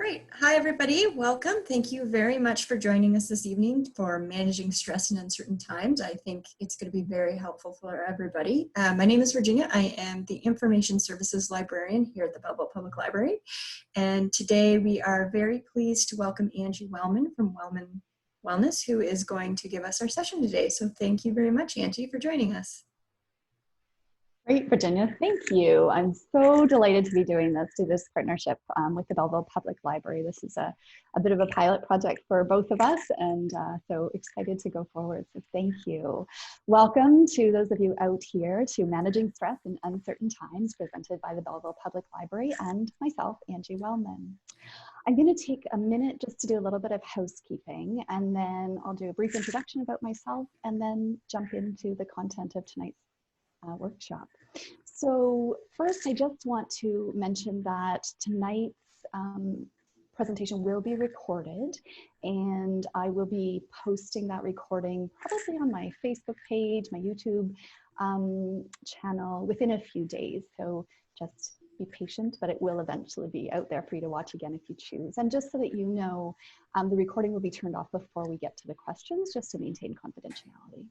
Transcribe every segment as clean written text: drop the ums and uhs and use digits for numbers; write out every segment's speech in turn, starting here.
All right. Hi, everybody. Welcome. Thank you very much for joining us this evening for Managing Stress in Uncertain Times. I think it's going to be very helpful for everybody. My name is Virginia. I am the Information Services Librarian here at the Belleville Public Library. And today we are very pleased to welcome Angie Wellman from Wellman Wellness, who is going to give us our session today. So thank you very much, Angie, for joining us. Great, Virginia. Thank you. I'm so delighted to be doing this partnership with the Belleville Public Library. This is a bit of a pilot project for both of us, and so excited to go forward. So thank you. Welcome to those of you out here to Managing Stress in Uncertain Times, presented by the Belleville Public Library and myself, Angie Wellman. I'm going to take a minute just to do a little bit of housekeeping, and then I'll do a brief introduction about myself, and then jump into the content of tonight's workshop. So first, I just want to mention that tonight's presentation will be recorded, and I will be posting that recording probably on my Facebook page, my YouTube channel within a few days. So just be patient, but it will eventually be out there for you to watch again if you choose. And just so that you know, the recording will be turned off before we get to the questions, just to maintain confidentiality.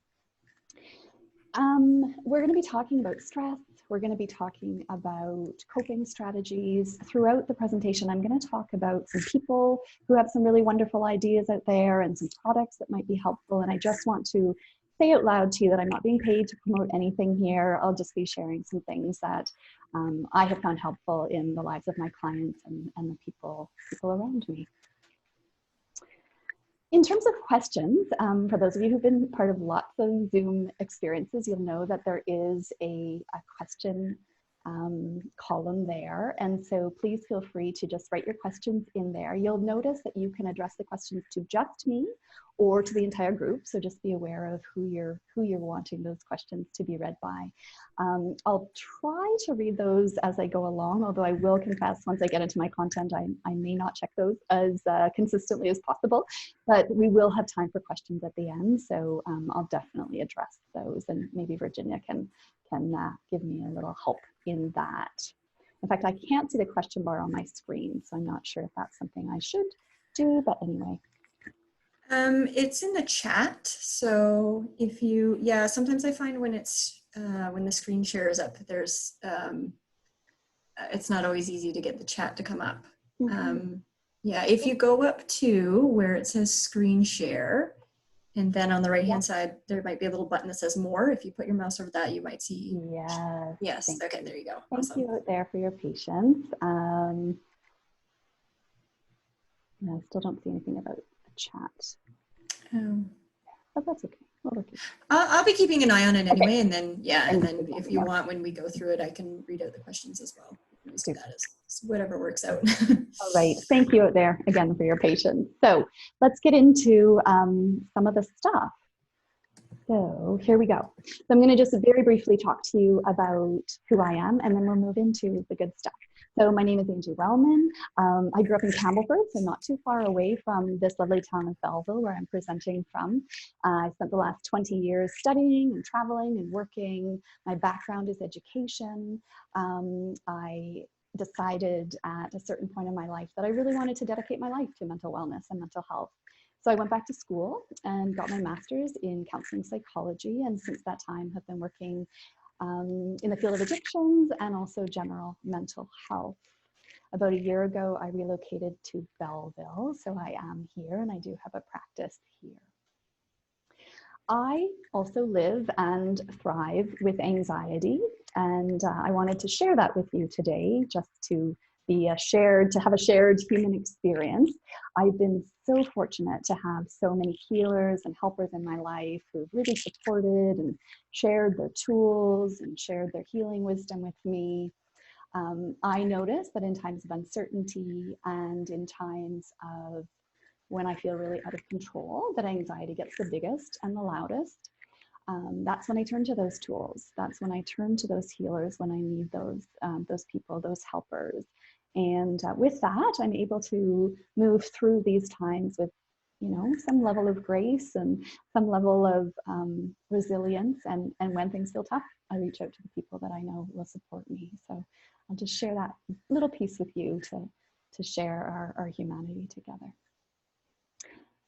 We're going to be talking about stress. We're going to be talking about coping strategies. Throughout the presentation, I'm going to talk about some people who have some really wonderful ideas out there and some products that might be helpful. And I just want to say out loud to you that I'm not being paid to promote anything here. I'll just be sharing some things that I have found helpful in the lives of my clients and the people around me. In terms of questions, for those of you who've been part of lots of Zoom experiences, you'll know that there is a question column there. And so please feel free to just write your questions in there. You'll notice that you can address the questions to just me or to the entire group. So just be aware of who you're wanting those questions to be read by. I'll try to read those as I go along, although I will confess once I get into my content, I may not check those as consistently as possible, but we will have time for questions at the end. So I'll definitely address those, and maybe Virginia can give me a little help in that. In fact, I can't see the question bar on my screen, so I'm not sure if that's something I should do, but anyway. It's in the chat. So if you, yeah, sometimes I find when it's, when the screen shares up, there's, it's not always easy to get the chat to come up. Mm-hmm. Yeah, if you go up to where it says screen share, and then on the right-hand side, there might be a little button that says more. If you put your mouse over that, you might see. Yes. Yes. Okay, there you go. Thank awesome. you out there for your patience. No, I still don't see anything about the chat. But that's okay. I'll be keeping an eye on it anyway, okay. And then, yeah, and then if you want, when we go through it, I can read out the questions as well. So that is whatever works out. All right. Thank you out there again for your patience. So let's get into some of the stuff. So here we go. So I'm going to just very briefly talk to you about who I am, and then we'll move into the good stuff. So my name is Angie Wellman. I grew up in Campbellford, so not too far away from this lovely town of Belleville, where I'm presenting from. I spent the last 20 years studying and traveling and working. My background is education. I decided at a certain point in my life that I really wanted to dedicate my life to mental wellness and mental health. So I went back to school and got my master's in counseling psychology, and since that time have been working in the field of addictions and also general mental health. About a year ago, I relocated to Belleville, so I am here and I do have a practice here. I also live and thrive with anxiety, and I wanted to share that with you today, just to have a shared human experience. I've been so fortunate to have so many healers and helpers in my life who've really supported and shared their tools and shared their healing wisdom with me. I notice that in times of uncertainty and in times of when I feel really out of control, that anxiety gets the biggest and the loudest. That's when I turn to those tools. That's when I turn to those healers when I need those people, those helpers. And with that, I'm able to move through these times with, some level of grace and some level of resilience. And when things feel tough, I reach out to the people that I know will support me. So I'll just share that little piece with you to to share our humanity together.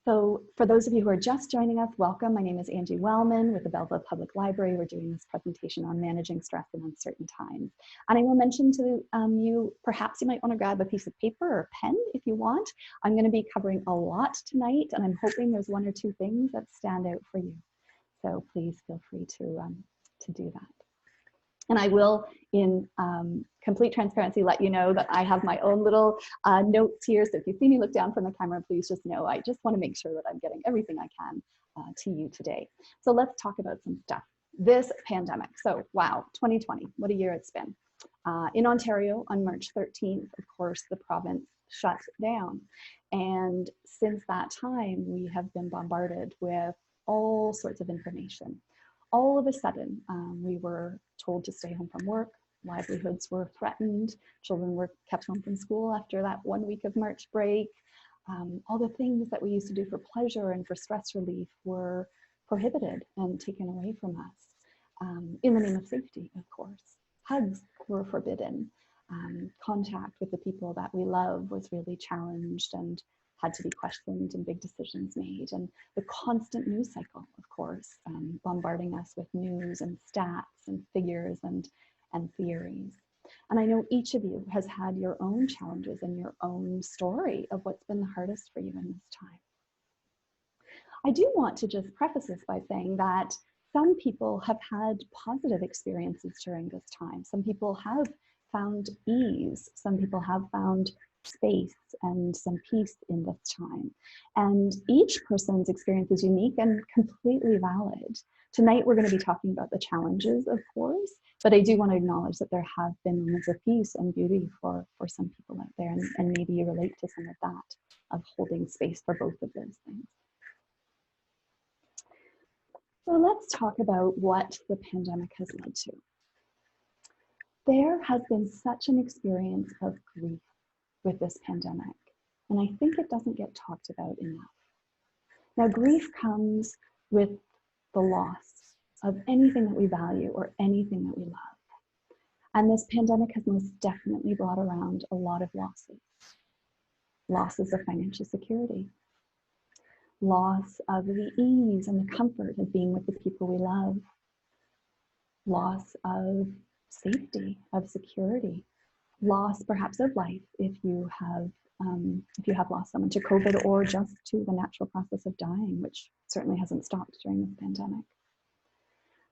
So for those of you who are just joining us, welcome. My name is Angie Wellman with the Belleville Public Library. We're doing this presentation on managing stress in uncertain times. And I will mention to you, perhaps you might want to grab a piece of paper or a pen if you want. I'm going to be covering a lot tonight, and I'm hoping there's one or two things that stand out for you. So please feel free to do that. And I will, in complete transparency, let you know that I have my own little notes here. So if you see me look down from the camera, please just know I just want to make sure that I'm getting everything I can to you today. So let's talk about some stuff. This pandemic. So wow, 2020, what a year it's been. In Ontario, on March 13th, of course, the province shut down. And since that time, we have been bombarded with all sorts of information. All of a sudden, we were told to stay home from work, livelihoods were threatened, children were kept home from school after that 1 week of March break. All the things that we used to do for pleasure and for stress relief were prohibited and taken away from us, in the name of safety, of course. Hugs were forbidden. Contact with the people that we love was really challenged and had to be questioned and big decisions made. And the constant news cycle, of course, bombarding us with news and stats and figures and theories. And I know each of you has had your own challenges and your own story of what's been the hardest for you in this time. I do want to just preface this by saying that some people have had positive experiences during this time. Some people have found ease. Some people have found space and some peace in this time. And each person's experience is unique and completely valid. Tonight, we're going to be talking about the challenges, of course, but I do want to acknowledge that there have been moments of peace and beauty for some people out there, and maybe you relate to some of that, of holding space for both of those things. So let's talk about what the pandemic has led to. There has been such an experience of grief with this pandemic, and I think it doesn't get talked about enough. Now, grief comes with the loss of anything that we value or anything that we love. And this pandemic has most definitely brought around a lot of losses. Losses of financial security, loss of the ease and the comfort of being with the people we love, loss of safety, of security, loss perhaps of life if you have lost someone to COVID or just to the natural process of dying, which certainly hasn't stopped during this pandemic.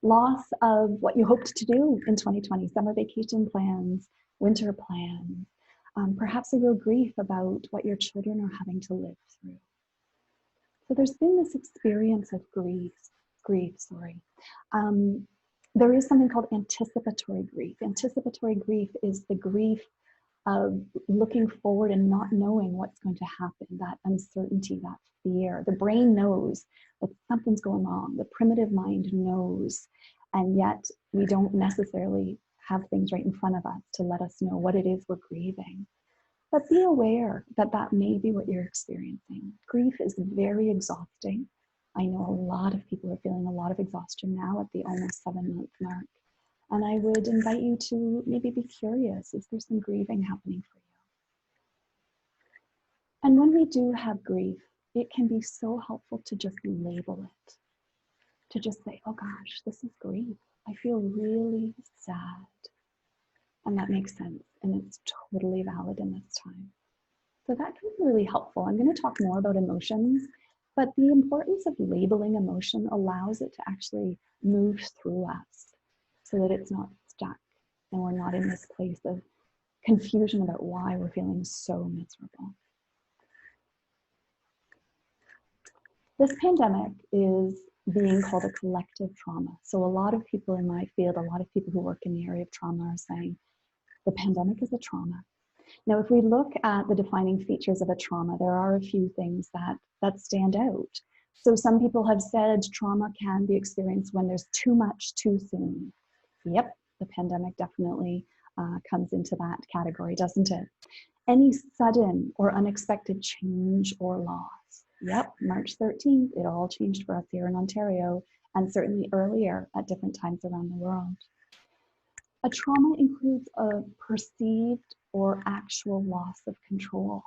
Loss of what you hoped to do in 2020, summer vacation plans, winter plans, perhaps a real grief about what your children are having to live through. So there's been this experience of grief. There is something called anticipatory grief. Anticipatory grief is the grief of looking forward and not knowing what's going to happen, that uncertainty, that fear. The brain knows that something's going wrong. The primitive mind knows, and yet we don't necessarily have things right in front of us to let us know what it is we're grieving. But be aware that that may be what you're experiencing. Grief is very exhausting. I know a lot of people are feeling a lot of exhaustion now at the almost 7-month mark. And I would invite you to maybe be curious, is there some grieving happening for you? And when we do have grief, it can be so helpful to just label it, to just say, oh gosh, this is grief. I feel really sad. And that makes sense, and it's totally valid in this time. So that can be really helpful. I'm going to talk more about emotions, but the importance of labeling emotion allows it to actually move through us so that it's not stuck and we're not in this place of confusion about why we're feeling so miserable. This pandemic is being called a collective trauma. So a lot of people in my field, a lot of people who work in the area of trauma are saying the pandemic is a trauma. Now, if we look at the defining features of a trauma, there are a few things that stand out. So some people have said trauma can be experienced when there's too much too soon. Yep, the pandemic definitely comes into that category, doesn't it? Any sudden or unexpected change or loss. Yep, March 13th, it all changed for us here in Ontario, and certainly earlier at different times around the world. A trauma includes a perceived or actual loss of control.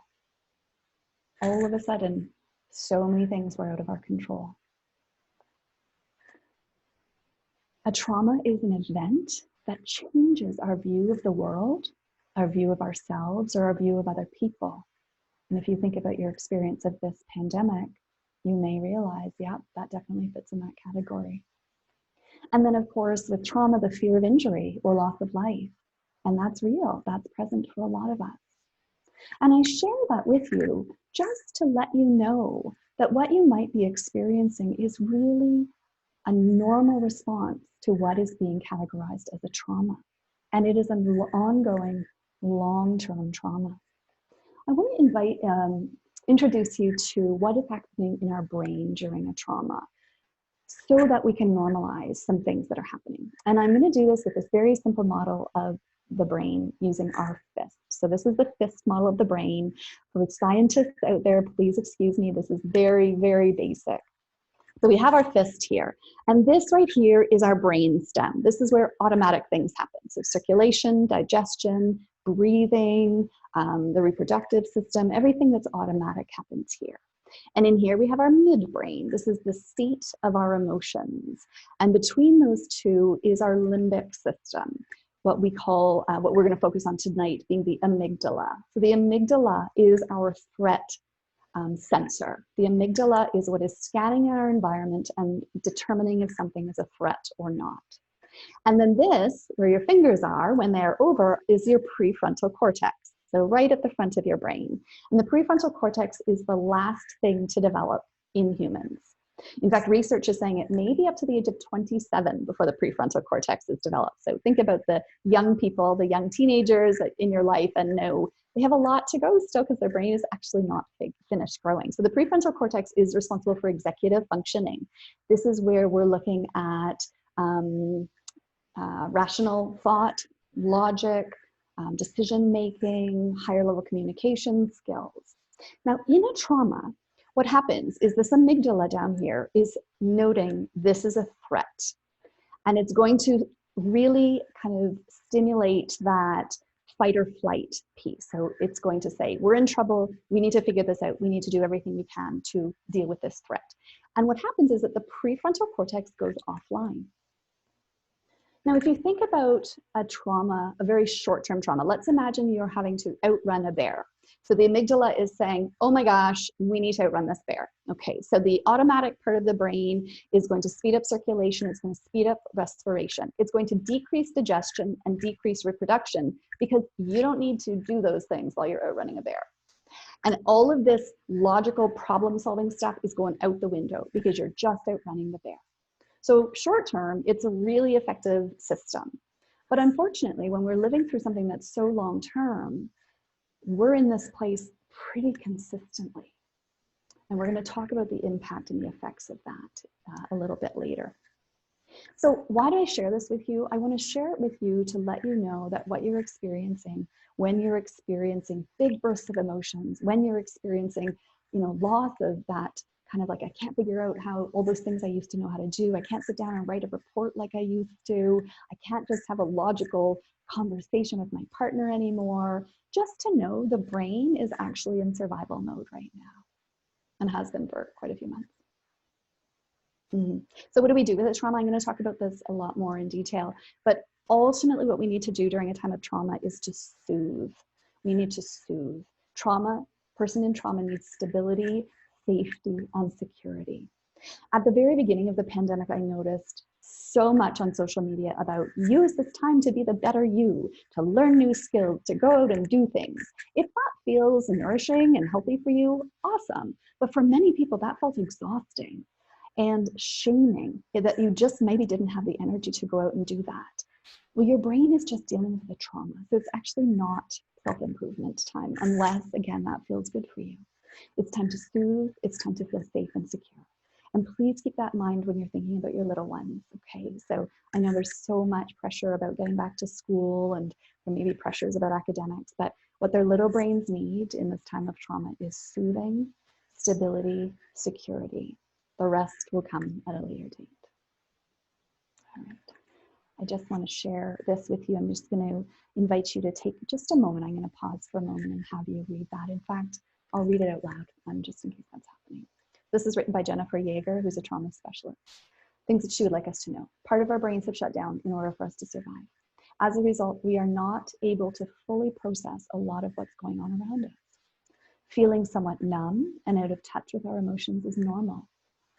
All of a sudden, so many things were out of our control. A trauma is an event that changes our view of the world, our view of ourselves, or our view of other people. And if you think about your experience of this pandemic, you may realize, yeah, that definitely fits in that category. And then, of course, with trauma, the fear of injury or loss of life. And that's real. That's present for a lot of us. And I share that with you just to let you know that what you might be experiencing is really a normal response to what is being categorized as a trauma. And it is an ongoing, long-term trauma. I want to introduce you to what is happening in our brain during a trauma so that we can normalize some things that are happening. And I'm going to do this with this very simple model of the brain using our fist. So this is the fist model of the brain. For scientists out there, please excuse me, this is very, very basic. So we have our fist here, and this right here is our brain stem. This is where automatic things happen. So circulation, digestion, breathing, the reproductive system, everything that's automatic happens here. And in here we have our midbrain. This is the seat of our emotions. And between those two is our limbic system, what we call, what we're going to focus on tonight being the amygdala. So the amygdala is our threat sensor. The amygdala is what is scanning our environment and determining if something is a threat or not. And then this, where your fingers are when they're over, is your prefrontal cortex. So right at the front of your brain. And the prefrontal cortex is the last thing to develop in humans. In fact, research is saying it may be up to the age of 27 before the prefrontal cortex is developed. So think about the young people, the young teenagers in your life, and know they have a lot to go still because their brain is actually not finished growing. So the prefrontal cortex is responsible for executive functioning. This is where we're looking at rational thought, logic, decision-making, higher level communication skills. Now, in a trauma, what happens is this amygdala down here is noting this is a threat. And it's going to really kind of stimulate that fight or flight piece. So it's going to say, we're in trouble, we need to figure this out, we need to do everything we can to deal with this threat. And what happens is that the prefrontal cortex goes offline. Now, if you think about a trauma, a very short-term trauma, let's imagine you're having to outrun a bear. So the amygdala is saying, oh my gosh, we need to outrun this bear. Okay, so the automatic part of the brain is going to speed up circulation, it's going to speed up respiration. It's going to decrease digestion and decrease reproduction because you don't need to do those things while you're outrunning a bear. And all of this logical problem-solving stuff is going out the window because you're just outrunning the bear. So short term, it's a really effective system. But unfortunately, when we're living through something that's so long term, we're in this place pretty consistently. And we're going to talk about the impact and the effects of that a little bit later. So why do I share this with you? I want to share it with you to let you know that what you're experiencing, when you're experiencing big bursts of emotions, when you're experiencing, loss of that kind of like, I can't figure out how all those things I used to know how to do. I can't sit down and write a report like I used to. I can't just have a logical conversation with my partner anymore. Just to know the brain is actually in survival mode right now and has been for quite a few months. So what do we do with the trauma? I'm going to talk about this a lot more in detail, but ultimately what we need to do during a time of trauma is to soothe. We need to soothe. Person in trauma needs stability, safety, and security. At the very beginning of the pandemic, I noticed so much on social media about use this time to be the better you, to learn new skills, to go out and do things. If that feels nourishing and healthy for you, awesome. But for many people, that felt exhausting and shaming that you just maybe didn't have the energy to go out and do that. Well, your brain is just dealing with the trauma. So it's actually not self-improvement time unless, again, that feels good for you. It's time to soothe. It's time to feel safe and secure. And please keep that in mind when you're thinking about your little ones, okay? So I know there's so much pressure about getting back to school and maybe pressures about academics, but what their little brains need in this time of trauma is soothing, stability, security. The rest will come at a later date. All right. I just want to share this with you. I'm just going to invite you to take just a moment. I'm going to pause for a moment and have you read that. In fact, I'll read it out loud, just in case that's happening. This is written by Jennifer Yeager, who's a trauma specialist. Things that she would like us to know. Part of our brains have shut down in order for us to survive. As a result, we are not able to fully process a lot of what's going on around us. Feeling somewhat numb and out of touch with our emotions is normal,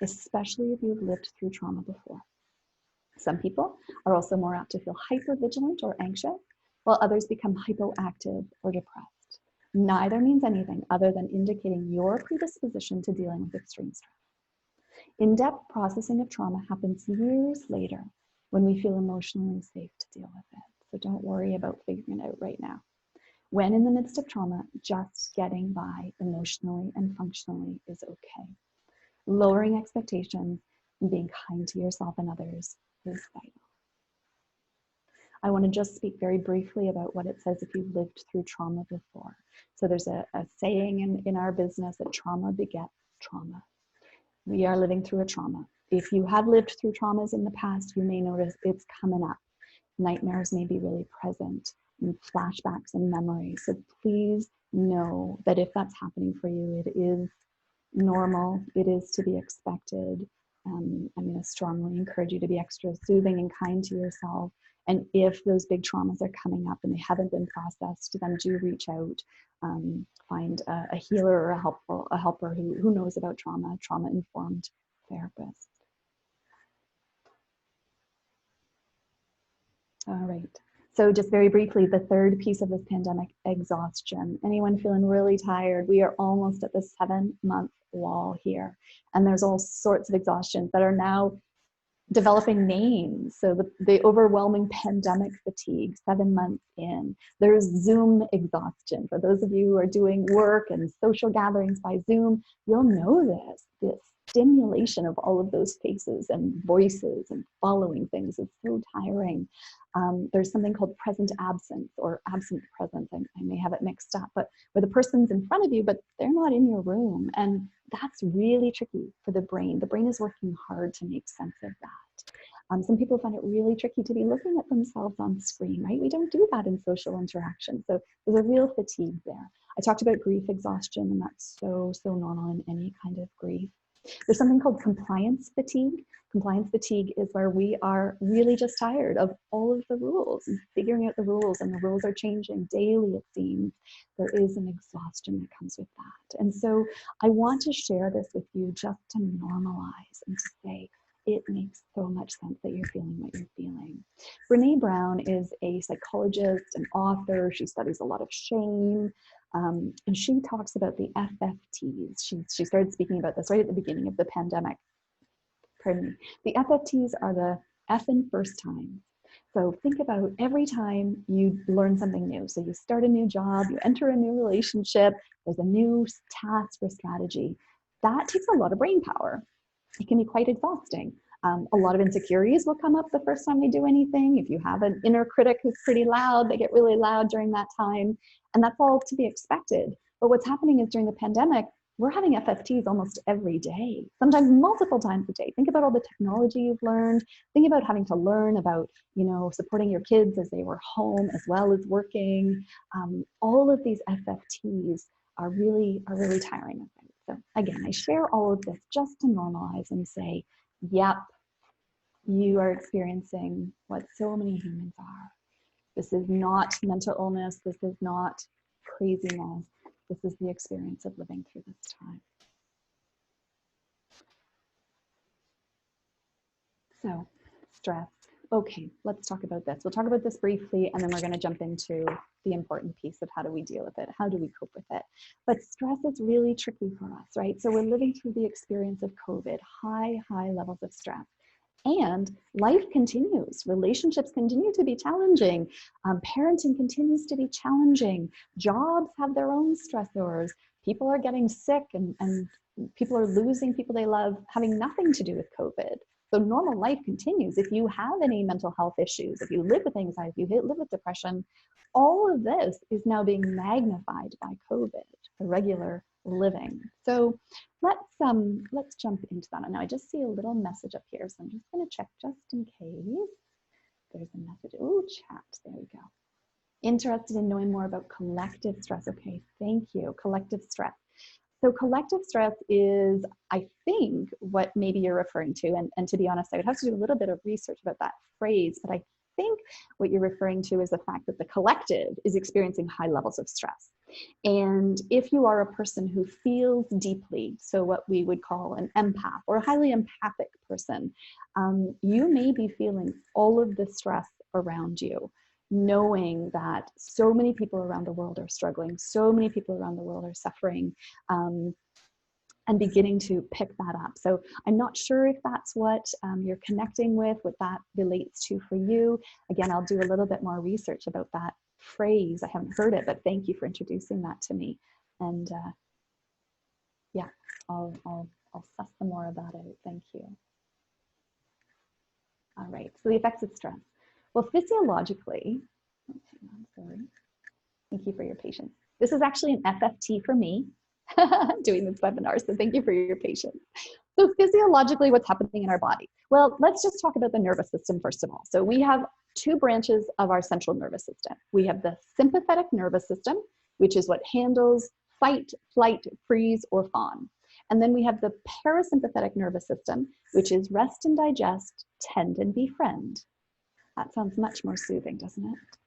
especially if you've lived through trauma before. Some people are also more apt to feel hypervigilant or anxious, while others become hypoactive or depressed. Neither means anything other than indicating your predisposition to dealing with extreme stress. In-depth processing of trauma happens years later when we feel emotionally safe to deal with it. So don't worry about figuring it out right now. When in the midst of trauma, just getting by emotionally and functionally is okay. Lowering expectations and being kind to yourself and others is vital. I want to just speak very briefly about what it says if you've lived through trauma before. So there's a saying in our business that trauma begets trauma. We are living through a trauma. If you have lived through traumas in the past, you may notice it's coming up. Nightmares may be really present, and flashbacks and memories. So please know that if that's happening for you, it is normal. It is to be expected. I'm going to strongly encourage you to be extra soothing and kind to yourself. And if those big traumas are coming up and they haven't been processed, then do reach out. Find a healer or a helper who knows about trauma-informed therapist. All right. So just very briefly, the third piece of this pandemic, exhaustion. Anyone feeling really tired? We are almost at the 7-month wall here. And there's all sorts of exhaustions that are now developing names. So the overwhelming pandemic fatigue, 7 months in. There's Zoom exhaustion. For those of you who are doing work and social gatherings by Zoom, you'll know this stimulation of all of those faces and voices and following things is so tiring. There's something called present absence or absent presence. I may have it mixed up, but where the person's in front of you, but they're not in your room. And that's really tricky for the brain. The brain is working hard to make sense of that. Some people find it really tricky to be looking at themselves on screen, right? We don't do that in social interaction. So there's a real fatigue there. I talked about grief exhaustion, and that's so normal in any kind of grief. There's something called compliance fatigue. Compliance fatigue is where we are really just tired of all of the rules and figuring out the rules, and the rules are changing daily, it seems. There is an exhaustion that comes with that. And so I want to share this with you just to normalize and to say, it makes so much sense that you're feeling what you're feeling. Brene Brown is a psychologist, an author. She studies a lot of shame. And she talks about the FFTs. She started speaking about this right at the beginning of the pandemic. Pardon me. The FFTs are the effing first time. So think about every time you learn something new. So you start a new job, you enter a new relationship, there's a new task or strategy. That takes a lot of brain power. It can be quite exhausting. A lot of insecurities will come up the first time we do anything. If you have an inner critic who's pretty loud, they get really loud during that time. And that's all to be expected. But what's happening is during the pandemic, we're having FFTs almost every day, sometimes multiple times a day. Think about all the technology you've learned. Think about having to learn about, supporting your kids as they were home as well as working. All of these FFTs are really tiring. So again, I share all of this just to normalize and say, yep, you are experiencing what so many humans are. This is not mental illness. This is not craziness. This is the experience of living through this time. So, stress. Okay, let's talk about this. We'll talk about this briefly, and then we're going to jump into the important piece of how do we deal with it? How do we cope with it? But stress is really tricky for us, right? So we're living through the experience of COVID, high levels of stress. And life continues. Relationships continue to be challenging. Parenting continues to be challenging. Jobs have their own stressors. People are getting sick and people are losing people they love, having nothing to do with COVID. So normal life continues. If you have any mental health issues, if you live with anxiety, if you live with depression, all of this is now being magnified by COVID, the regular living. So let's jump into that. Now I just see a little message up here, so I'm just going to check just in case there's a message. Oh, chat, there we go. Interested in knowing more about collective stress. Okay, thank you. Collective stress. So collective stress is, I think, what maybe you're referring to. And to be honest, I would have to do a little bit of research about that phrase, but I think what you're referring to is the fact that the collective is experiencing high levels of stress. And if you are a person who feels deeply, so what we would call an empath or a highly empathic person, you may be feeling all of the stress around you, knowing that so many people around the world are struggling, so many people around the world are suffering, and beginning to pick that up. So I'm not sure if that's what you're connecting with, what that relates to for you. Again, I'll do a little bit more research about that phrase. I haven't heard it, but thank you for introducing that to me. And yeah, I'll suss some more about it. Thank you. All right, so the effects of stress. Well, physiologically, oh, hang on, sorry. Thank you for your patience. This is actually an FFT for me doing this webinar, so thank you for your patience. So physiologically, what's happening in our body? Well, let's just talk about the nervous system first of all. So we have two branches of our central nervous system. We have the sympathetic nervous system, which is what handles fight, flight, freeze, or fawn. And then we have the parasympathetic nervous system, which is rest and digest, tend and befriend. That sounds much more soothing, doesn't it?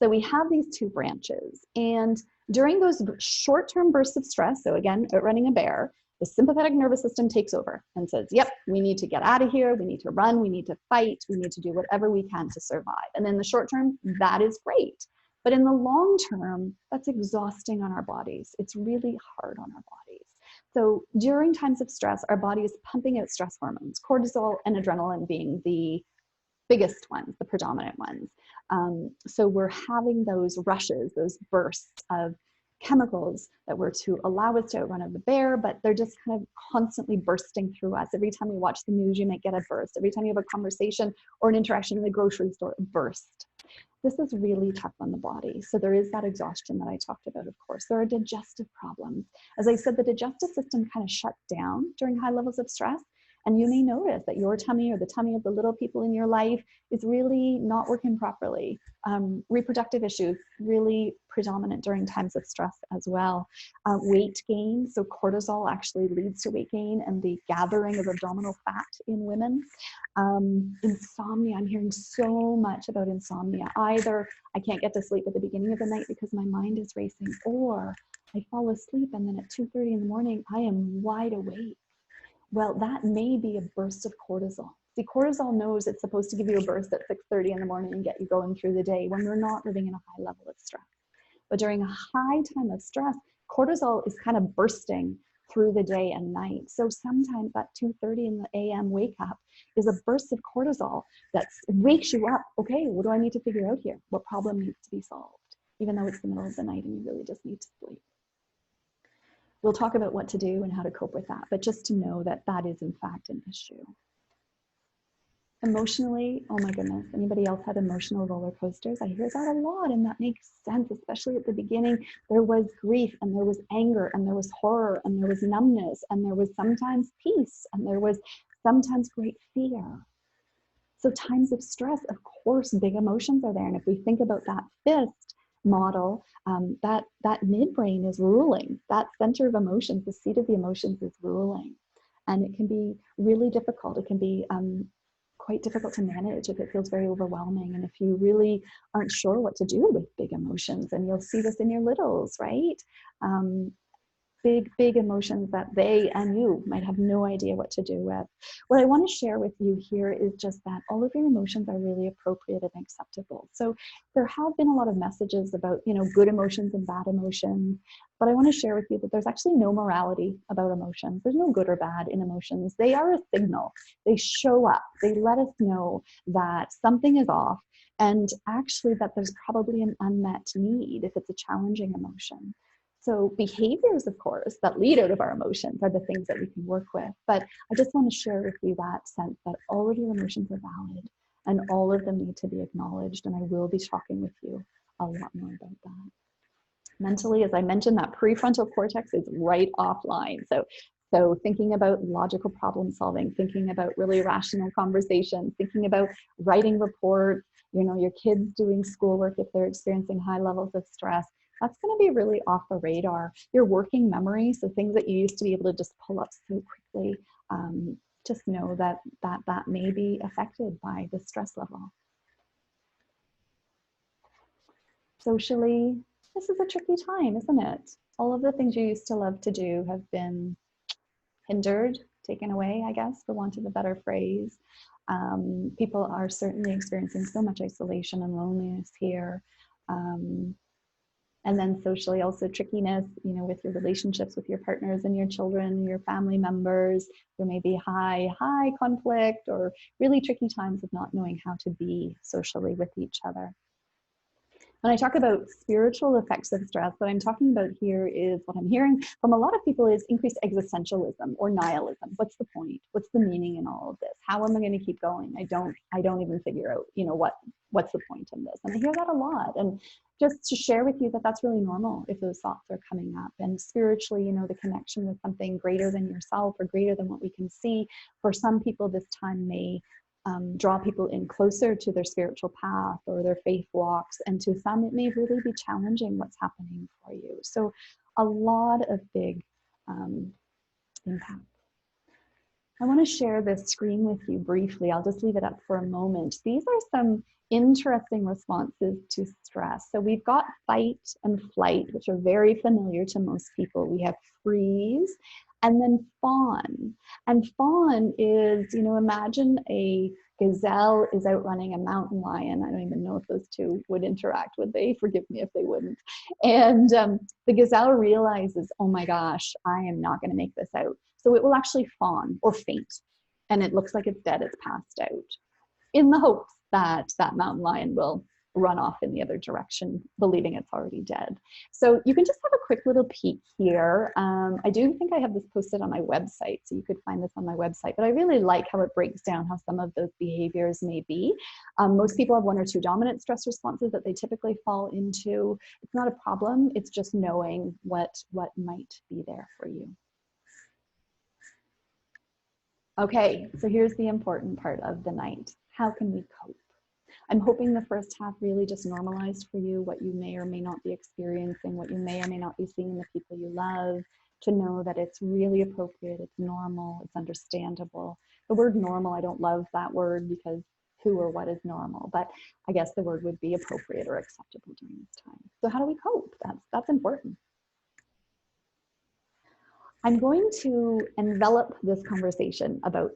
So we have these two branches, and during those short-term bursts of stress, so again, running a bear, the sympathetic nervous system takes over and says, yep, we need to get out of here, we need to run, we need to fight, we need to do whatever we can to survive. And in the short term, that is great. But in the long term, that's exhausting on our bodies. It's really hard on our bodies. So during times of stress, our body is pumping out stress hormones, cortisol and adrenaline being the biggest ones, the predominant ones. So we're having those rushes, those bursts of chemicals that were to allow us to outrun the bear, but they're just kind of constantly bursting through us. Every time you watch the news, you might get a burst. Every time you have a conversation or an interaction in the grocery store, a burst. This is really tough on the body. So there is that exhaustion that I talked about, of course. There are digestive problems. As I said, the digestive system kind of shuts down during high levels of stress. And you may notice that your tummy or the tummy of the little people in your life is really not working properly. Reproductive issues, really predominant during times of stress as well. Weight gain, so cortisol actually leads to weight gain and the gathering of abdominal fat in women. Insomnia, I'm hearing so much about insomnia. Either I can't get to sleep at the beginning of the night because my mind is racing, or I fall asleep and then at 2:30 in the morning, I am wide awake. Well, that may be a burst of cortisol. See, cortisol knows it's supposed to give you a burst at 6:30 in the morning and get you going through the day when we're not living in a high level of stress. But during a high time of stress, cortisol is kind of bursting through the day and night. So sometimes that 2:30 in the a.m. wake up is a burst of cortisol that wakes you up. Okay, what do I need to figure out here? What problem needs to be solved? Even though it's the middle of the night and you really just need to sleep. We'll talk about what to do and how to cope with that, but just to know that that is in fact an issue. Emotionally, oh my goodness, anybody else had emotional roller coasters? I hear that a lot, and that makes sense, especially at the beginning. There was grief, and there was anger, and there was horror, and there was numbness, and there was sometimes peace, and there was sometimes great fear. So times of stress, of course, big emotions are there. And if we think about that fist model, that midbrain is ruling. That center of emotions, the seat of the emotions is ruling. And it can be really difficult. It can be quite difficult to manage if it feels very overwhelming. And if you really aren't sure what to do with big emotions, and you'll see this in your littles, right? Big emotions that they and you might have no idea what to do with. What I want to share with you here is just that all of your emotions are really appropriate and acceptable. So there have been a lot of messages about, good emotions and bad emotions, but I want to share with you that there's actually no morality about emotions. There's no good or bad in emotions. They are a signal. They show up. They let us know that something is off, and actually that there's probably an unmet need if it's a challenging emotion. So behaviors, of course, that lead out of our emotions are the things that we can work with. But I just want to share with you that sense that all of your emotions are valid and all of them need to be acknowledged. And I will be talking with you a lot more about that. Mentally, as I mentioned, that prefrontal cortex is right offline. So So thinking about logical problem solving, thinking about really rational conversations, thinking about writing reports, your kids doing schoolwork if they're experiencing high levels of stress, that's going to be really off the radar. Your working memory, so things that you used to be able to just pull up so quickly, just know that may be affected by the stress level. Socially, this is a tricky time, isn't it? All of the things you used to love to do have been hindered, taken away, I guess, for want of a better phrase. People are certainly experiencing so much isolation and loneliness here. And then socially also trickiness, with your relationships with your partners and your children, your family members. There may be high conflict or really tricky times of not knowing how to be socially with each other. When I talk about spiritual effects of stress, what I'm talking about here is what I'm hearing from a lot of people is increased existentialism or nihilism. What's the point? What's the meaning in all of this? How am I going to keep going? I don't even figure out, what's the point in this? And I hear that a lot. And just to share with you that that's really normal if those thoughts are coming up. And spiritually, the connection with something greater than yourself or greater than what we can see. For some people, this time may draw people in closer to their spiritual path or their faith walks, and to some it may really be challenging what's happening for you. So a lot of big impact. I want to share this screen with you briefly. I'll just leave it up for a moment. These are some interesting responses to stress. So we've got fight and flight, which are very familiar to most people. We have freeze, and then fawn. And fawn is, imagine a gazelle is outrunning a mountain lion. I don't even know if those two would interact, would they? Forgive me if they wouldn't. And the gazelle realizes, oh my gosh, I am not going to make this out. So it will actually fawn or faint. And it looks like it's dead, it's passed out, in the hopes that that mountain lion will run off in the other direction, believing it's already dead. So you can just have a quick little peek here. I do think I have this posted on my website, so you could find this on my website, but I really like how it breaks down how some of those behaviors may be. Most people have one or two dominant stress responses that they typically fall into. It's not a problem, it's just knowing what might be there for you. Okay, so here's the important part of the night. How can we cope? I'm hoping the first half really just normalized for you what you may or may not be experiencing, what you may or may not be seeing in the people you love, to know that it's really appropriate, it's normal, it's understandable. The word normal, I don't love that word because who or what is normal, but I guess the word would be appropriate or acceptable during this time. So how do we cope? That's important. I'm going to envelop this conversation about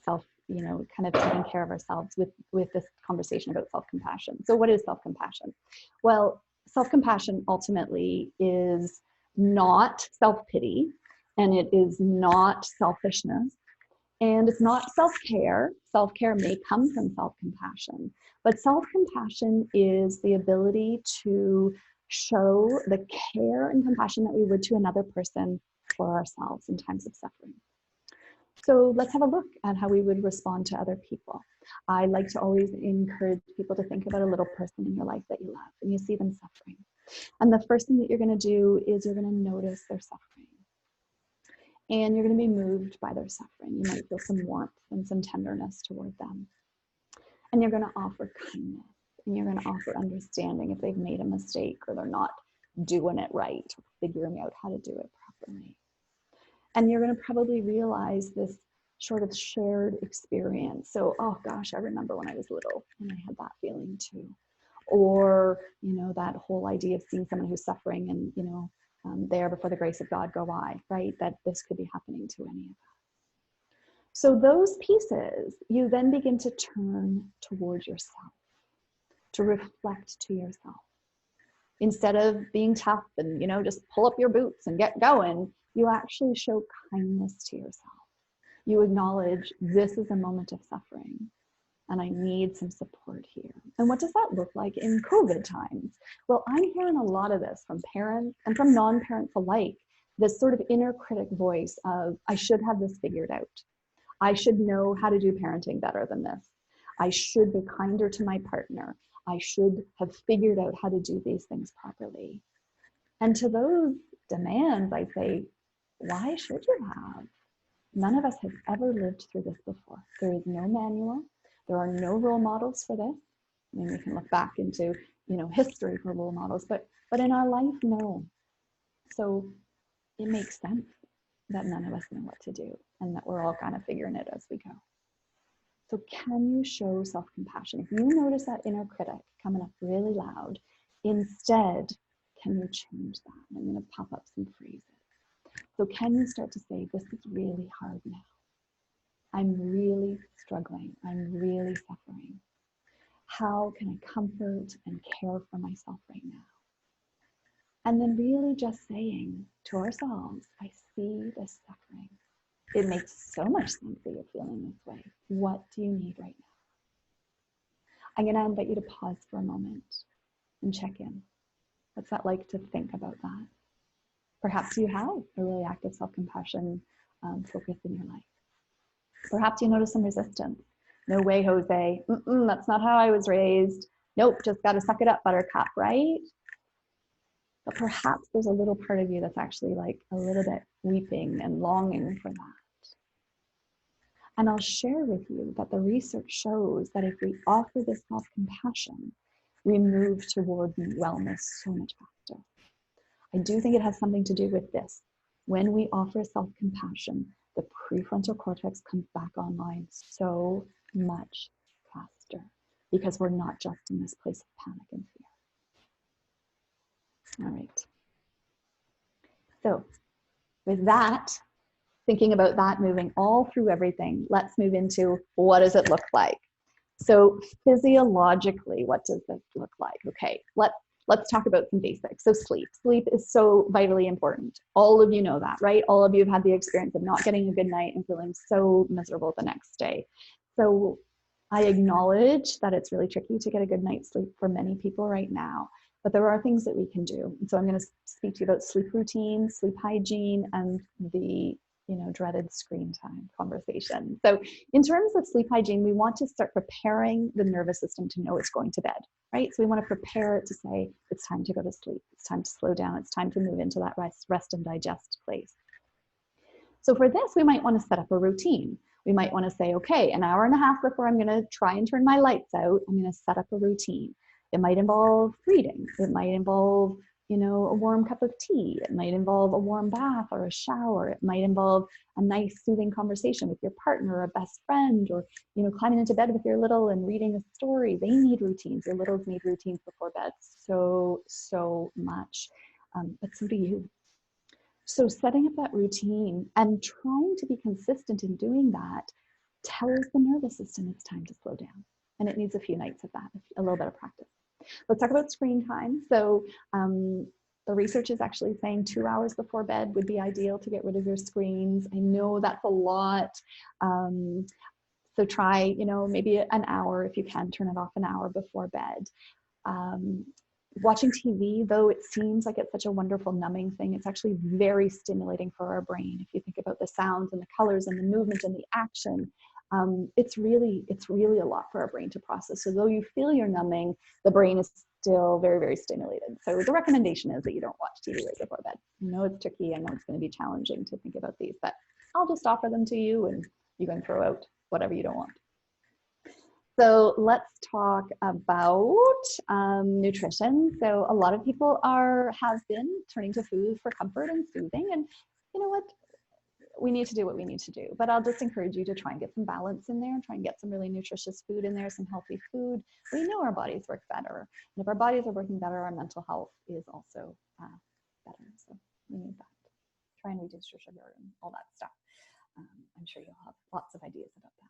self, kind of taking care of ourselves with this conversation about self-compassion. So what is self-compassion? Well, self-compassion ultimately is not self-pity, and it is not selfishness, and it's not self-care. Self-care may come from self-compassion, but self-compassion is the ability to show the care and compassion that we would to another person for ourselves in times of suffering. So let's have a look at how we would respond to other people. I like to always encourage people to think about a little person in your life that you love and you see them suffering. And the first thing that you're going to do is you're going to notice their suffering. And you're going to be moved by their suffering. You might feel some warmth and some tenderness toward them. And you're going to offer kindness. And you're going to offer understanding if they've made a mistake or they're not doing it right, or figuring out how to do it properly. And you're going to probably realize this sort of shared experience. So, oh gosh, I remember when I was little and I had that feeling too. Or, that whole idea of seeing someone who's suffering and, there before the grace of God go I, right? That this could be happening to any of us. So those pieces, you then begin to turn towards yourself, to reflect to yourself. Instead of being tough and, just pull up your boots and get going, you actually show kindness to yourself. You acknowledge this is a moment of suffering and I need some support here. And what does that look like in COVID times? Well, I'm hearing a lot of this from parents and from non-parents alike, this sort of inner critic voice of, I should have this figured out. I should know how to do parenting better than this. I should be kinder to my partner. I should have figured out how to do these things properly. And to those demands, I say, Why should you have? None of us have ever lived through this before. There is no manual. There are no role models for this. I mean, we can look back into, history for role models, but in our life, no. So it makes sense that none of us know what to do and that we're all kind of figuring it as we go. So can you show self-compassion? If you notice that inner critic coming up really loud, instead, can you change that? And I'm going to pop up some phrases. So can you start to say, this is really hard now. I'm really struggling. I'm really suffering. How can I comfort and care for myself right now? And then really just saying to ourselves, I see this suffering. It makes so much sense that you're feeling this way. What do you need right now? I'm going to invite you to pause for a moment and check in. What's that like to think about that? Perhaps you have a really active self-compassion focus in your life. Perhaps you notice some resistance. No way, Jose. That's not how I was raised. Nope, just got to suck it up, buttercup, right? But perhaps there's a little part of you that's actually like a little bit weeping and longing for that. And I'll share with you that the research shows that if we offer this self-compassion, we move toward wellness so much faster. I do think it has something to do with this. When we offer self-compassion, the prefrontal cortex comes back online so much faster because we're not just in this place of panic and fear. All right. So with that, thinking about that, moving all through everything, let's move into what does it look like? So physiologically, what does this look like? Okay, let's talk about some basics. So sleep. Sleep is so vitally important. All of you know that, right? All of you have had the experience of not getting a good night and feeling so miserable the next day. So I acknowledge that it's really tricky to get a good night's sleep for many people right now, but there are things that we can do. And so I'm going to speak to you about sleep routine, sleep hygiene, and the dreaded screen time conversation. So in terms of sleep hygiene, we want to start preparing the nervous system to know it's going to bed, right? So we want to prepare it to say, it's time to go to sleep. It's time to slow down. It's time to move into that rest and digest place. So for this, we might want to set up a routine. We might want to say, okay, an hour and a half before I'm going to try and turn my lights out, I'm going to set up a routine. It might involve reading. It might involve a warm cup of tea. It might involve a warm bath or a shower. It might involve a nice soothing conversation with your partner or a best friend, or, climbing into bed with your little and reading a story. They need routines. Your littles need routines before bed so much, but so do you. So setting up that routine and trying to be consistent in doing that tells the nervous system it's time to slow down. And it needs a few nights of that, a little bit of practice. Let's talk about screen time. So the research is actually saying 2 hours before bed would be ideal to get rid of your screens. I know that's a lot. So try, maybe an hour if you can, turn it off an hour before bed. Watching TV, though it seems like it's such a wonderful numbing thing, it's actually very stimulating for our brain. If you think about the sounds and the colors and the movement and the action, it's really a lot for our brain to process. So though you feel you're numbing, the brain is still very, very stimulated. So the recommendation is that you don't watch TV right before bed. I know it's tricky. I know it's going to be challenging to think about these, but I'll just offer them to you and you can throw out whatever you don't want. So let's talk about nutrition. So a lot of people have been turning to food for comfort and soothing, and you know what? We need to do what we need to do, but I'll just encourage you to try and get some balance in there, try and get some really nutritious food in there, some healthy food. We know our bodies work better, and if our bodies are working better, our mental health is also better. So we need that. Try and reduce your sugar and all that stuff. I'm sure you'll have lots of ideas about that.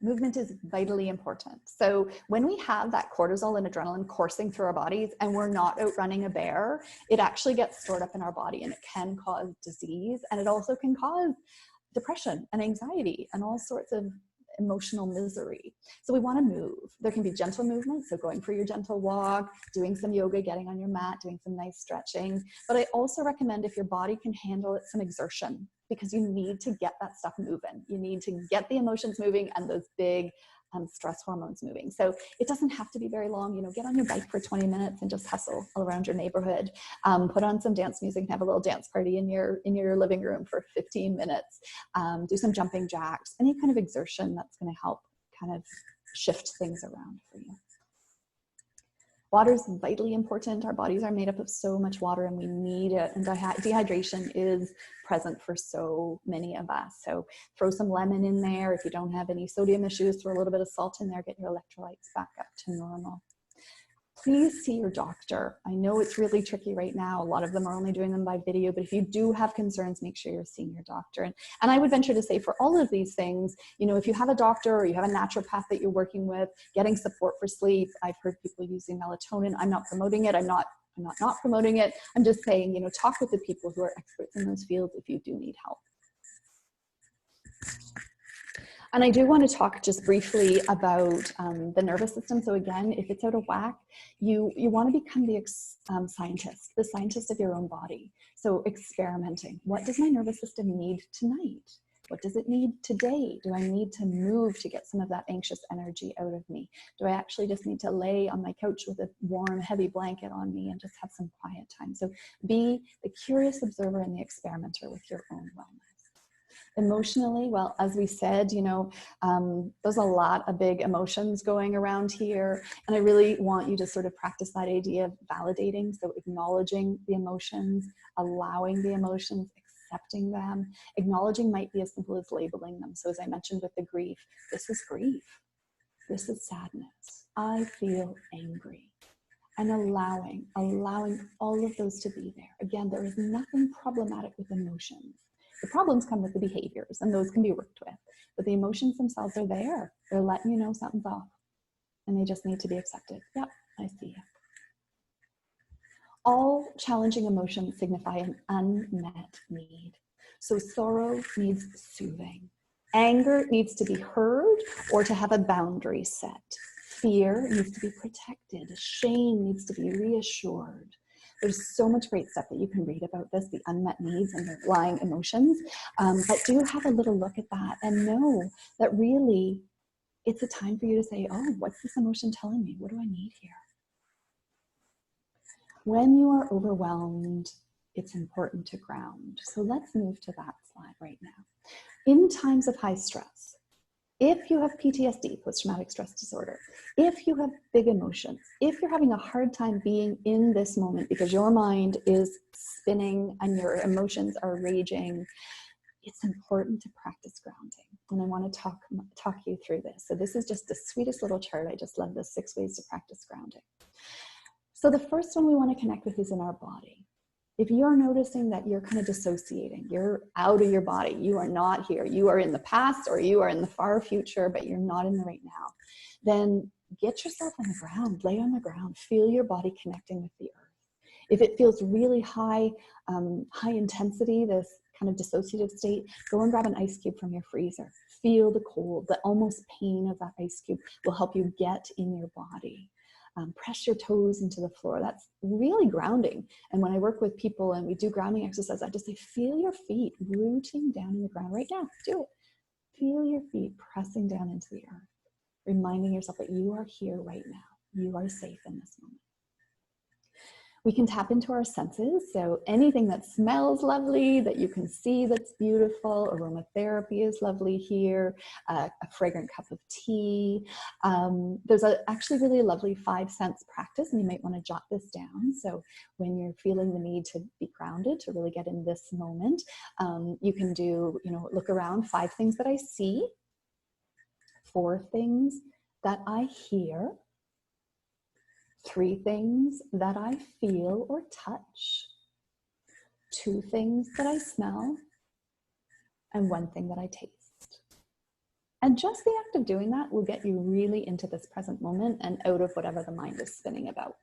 Movement is vitally important. So when we have that cortisol and adrenaline coursing through our bodies and we're not out running a bear, it actually gets stored up in our body and it can cause disease, and it also can cause depression and anxiety and all sorts of emotional misery. So we want to move. There can be gentle movements, so going for your gentle walk, doing some yoga, getting on your mat, doing some nice stretching. But I also recommend, if your body can handle it, some exertion, because you need to get that stuff moving. You need to get the emotions moving and those big stress hormones moving. So it doesn't have to be very long. You know, get on your bike for 20 minutes and just hustle around your neighborhood. Put on some dance music and have a little dance party in your living room for 15 minutes. Do some jumping jacks, any kind of exertion that's going to help kind of shift things around for you. Water is vitally important. Our bodies are made up of so much water and we need it. And dehydration is present for so many of us. So throw some lemon in there. If you don't have any sodium issues, throw a little bit of salt in there, get your electrolytes back up to normal. Please see your doctor. I know it's really tricky right now. A lot of them are only doing them by video, but if you do have concerns, make sure you're seeing your doctor. And I would venture to say for all of these things, you know, if you have a doctor or you have a naturopath that you're working with, getting support for sleep. I've heard people using melatonin. I'm not promoting it. I'm not promoting it. I'm just saying, you know, talk with the people who are experts in those fields if you do need help. And I do want to talk just briefly about the nervous system. So again, if it's out of whack, you want to become the scientist of your own body. So experimenting. What does my nervous system need tonight? What does it need today? Do I need to move to get some of that anxious energy out of me? Do I actually just need to lay on my couch with a warm, heavy blanket on me and just have some quiet time? So be the curious observer and the experimenter with your own wellness. Emotionally, well, as we said, you know, there's a lot of big emotions going around here. And I really want you to sort of practice that idea of validating. So acknowledging the emotions, allowing the emotions, accepting them. Acknowledging might be as simple as labeling them. So as I mentioned with the grief, this is grief. This is sadness. I feel angry. And allowing all of those to be there. Again, there is nothing problematic with emotions. The problems come with the behaviors, and those can be worked with. But the emotions themselves are there. They're letting you know something's off, and they just need to be accepted. Yep, I see you. All challenging emotions signify an unmet need. So sorrow needs soothing. Anger needs to be heard or to have a boundary set. Fear needs to be protected. Shame needs to be reassured. There's so much great stuff that you can read about this, the unmet needs and the underlying emotions. But do have a little look at that and know that really it's a time for you to say, oh, what's this emotion telling me? What do I need here? When you are overwhelmed, it's important to ground. So let's move to that slide right now. In times of high stress, if you have PTSD, post-traumatic stress disorder, if you have big emotions, if you're having a hard time being in this moment because your mind is spinning and your emotions are raging, it's important to practice grounding. And I want to talk you through this. So this is just the sweetest little chart. I just love this 6 ways to practice grounding. So the first one we want to connect with is in our body. If you're noticing that you're kind of dissociating, you're out of your body, you are not here, you are in the past or you are in the far future, but you're not in the right now, then get yourself on the ground, lay on the ground, feel your body connecting with the earth. If it feels really high intensity, this kind of dissociative state, go and grab an ice cube from your freezer. Feel the cold, the almost pain of that ice cube will help you get in your body. Press your toes into the floor. That's really grounding. And when I work with people and we do grounding exercise, I just say, feel your feet rooting down in the ground right now. Do it. Feel your feet pressing down into the earth, reminding yourself that you are here right now. You are safe in this moment. We can tap into our senses. So anything that smells lovely, that you can see that's beautiful, aromatherapy is lovely here, a fragrant cup of tea. There's actually really lovely 5 sense practice, and you might want to jot this down. So when you're feeling the need to be grounded, to really get in this moment, you can do, look around, 5 things that I see, 4 things that I hear, 3 things that I feel or touch, 2 things that I smell, and 1 thing that I taste. And just the act of doing that will get you really into this present moment and out of whatever the mind is spinning about.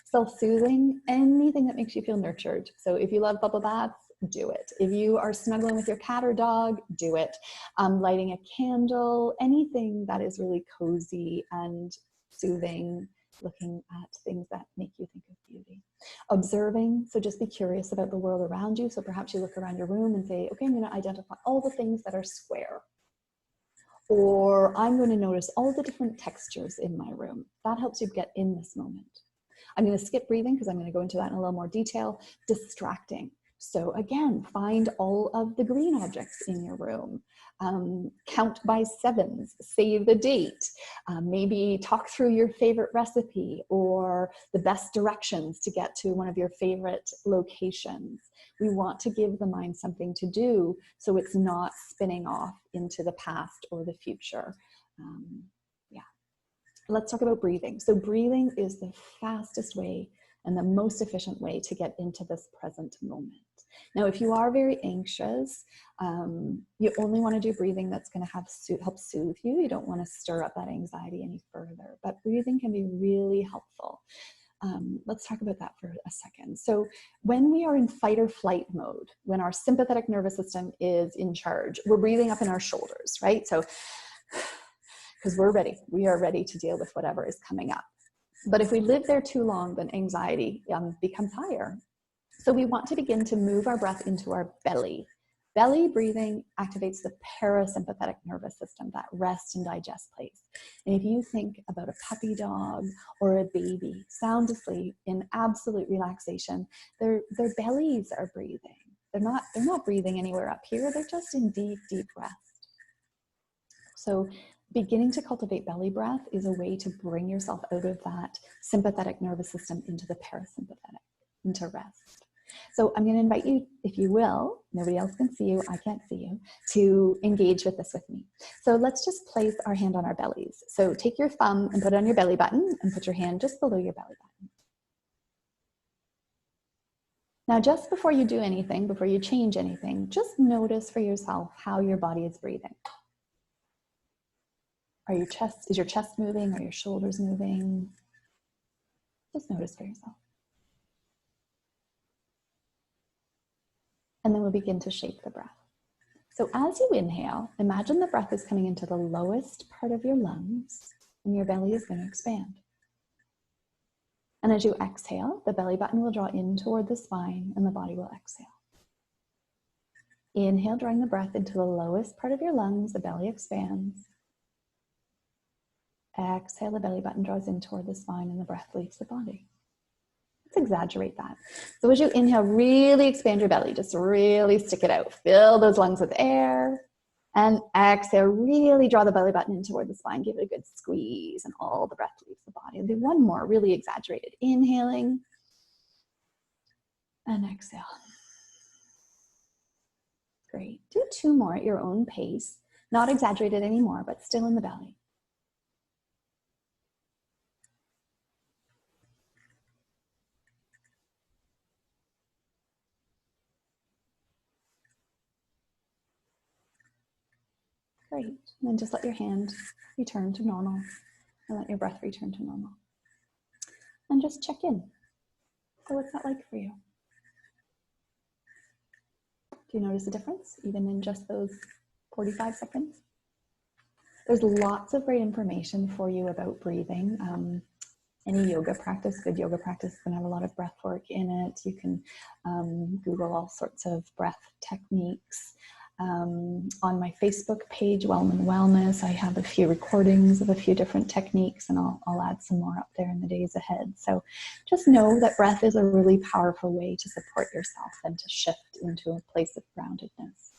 Self-soothing, anything that makes you feel nurtured. So if you love bubble baths, do it. If you are snuggling with your cat or dog, do it. Lighting a candle, anything that is really cozy and soothing, looking at things that make you think of beauty. Observing, so just be curious about the world around you. So perhaps you look around your room and say, okay, I'm going to identify all the things that are square. Or I'm going to notice all the different textures in my room. That helps you get in this moment. I'm going to skip breathing because I'm going to go into that in a little more detail. Distracting. So again, find all of the green objects in your room. Count by sevens, save the date. Maybe talk through your favorite recipe or the best directions to get to one of your favorite locations. We want to give the mind something to do so it's not spinning off into the past or the future. Yeah. Let's talk about breathing. So breathing is the fastest way and the most efficient way to get into this present moment. Now, if you are very anxious, you only want to do breathing that's going to help soothe you. You don't want to stir up that anxiety any further, but breathing can be really helpful. Let's talk about that for a second. So when we are in fight or flight mode, when our sympathetic nervous system is in charge, we're breathing up in our shoulders, right? So, because we are ready to deal with whatever is coming up. But if we live there too long, then anxiety becomes higher. So we want to begin to move our breath into our belly. Belly breathing activates the parasympathetic nervous system, that rest and digest place. And if you think about a puppy dog or a baby sound asleep in absolute relaxation, their bellies are breathing. They're not breathing anywhere up here. They're just in deep, deep rest. So beginning to cultivate belly breath is a way to bring yourself out of that sympathetic nervous system into the parasympathetic, into rest. So I'm going to invite you, if you will, nobody else can see you, I can't see you, to engage with this with me. So let's just place our hand on our bellies. So take your thumb and put it on your belly button and put your hand just below your belly button. Now, just before you do anything, before you change anything, just notice for yourself how your body is breathing. Is your chest moving? Are your shoulders moving? Just notice for yourself. And then we'll begin to shape the breath. So as you inhale, imagine the breath is coming into the lowest part of your lungs and your belly is going to expand. And as you exhale, the belly button will draw in toward the spine and the body will exhale. Inhale, drawing the breath into the lowest part of your lungs, the belly expands. Exhale, the belly button draws in toward the spine and the breath leaves the body. Let's exaggerate that. So as you inhale, really expand your belly. Just really stick it out. Fill those lungs with air. And exhale, really draw the belly button in toward the spine. Give it a good squeeze and all the breath leaves the body. And do one more, really exaggerated. Inhaling. And exhale. Great. Do two more at your own pace. Not exaggerated anymore, but still in the belly. Great. And then just let your hand return to normal and let your breath return to normal. And just check in. So what's that like for you? Do you notice a difference even in just those 45 seconds? There's lots of great information for you about breathing. Any yoga practice, good yoga practice, is going to have a lot of breath work in it. You can Google all sorts of breath techniques. On my Facebook page, Wellman Wellness, I have a few recordings of a few different techniques, and I'll add some more up there in the days ahead. So just know that breath is a really powerful way to support yourself and to shift into a place of groundedness.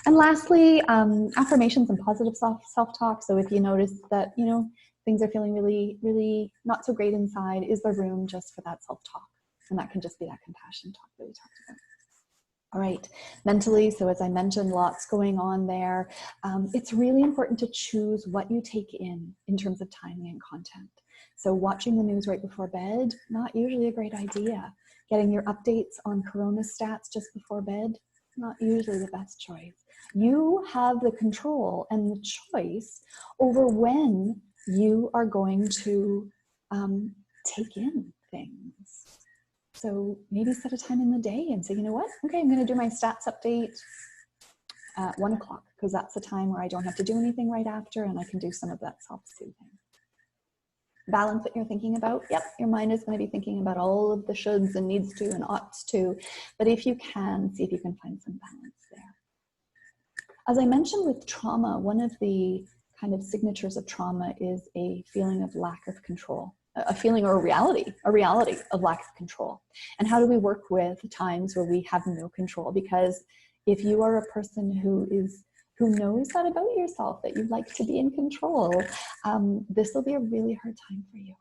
And lastly, affirmations and positive self-talk. So if you notice that, things are feeling really, really not so great inside, is there room just for that self-talk? And that can just be that compassion talk that we talked about. All right, mentally, so as I mentioned, lots going on there. It's really important to choose what you take in terms of timing and content. So watching the news right before bed, not usually a great idea. Getting your updates on corona stats just before bed, not usually the best choice. You have the control and the choice over when you are going to take in things. So maybe set a time in the day and say, you know what? Okay, I'm going to do my stats update at 1 o'clock because that's the time where I don't have to do anything right after and I can do some of that self-soothing. Balance that you're thinking about. Yep, your mind is going to be thinking about all of the shoulds and needs to and oughts to. But if you can, see if you can find some balance there. As I mentioned with trauma, one of the kind of signatures of trauma is a feeling of lack of control, a feeling or a reality of lack of control. And how do we work with times where we have no control? Because if you are a person who knows that about yourself, that you like to be in control, this will be a really hard time for you.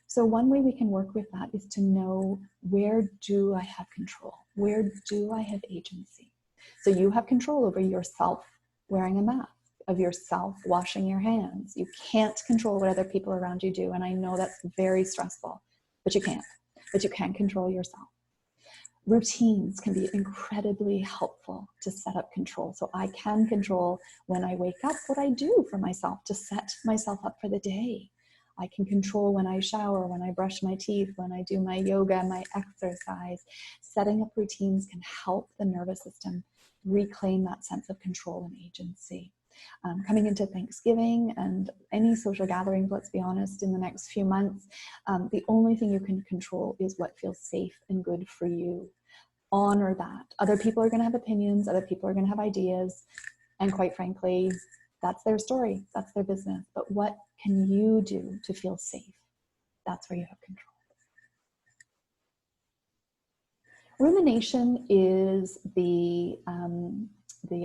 So one way we can work with that is to know, where do I have control? Where do I have agency? So you have control over yourself wearing a mask, of yourself washing your hands. You can't control what other people around you do. And I know that's very stressful, but you can't. But you can control yourself. Routines can be incredibly helpful to set up control. So I can control when I wake up what I do for myself to set myself up for the day. I can control when I shower, when I brush my teeth, when I do my yoga, my exercise. Setting up routines can help the nervous system reclaim that sense of control and agency. Coming into Thanksgiving and any social gatherings, let's be honest, in the next few months, the only thing you can control is what feels safe and good for you. Honor that. Other people are going to have opinions, other people are going to have ideas, and quite frankly, that's their story, that's their business. But what can you do to feel safe? That's where you have control. Rumination is the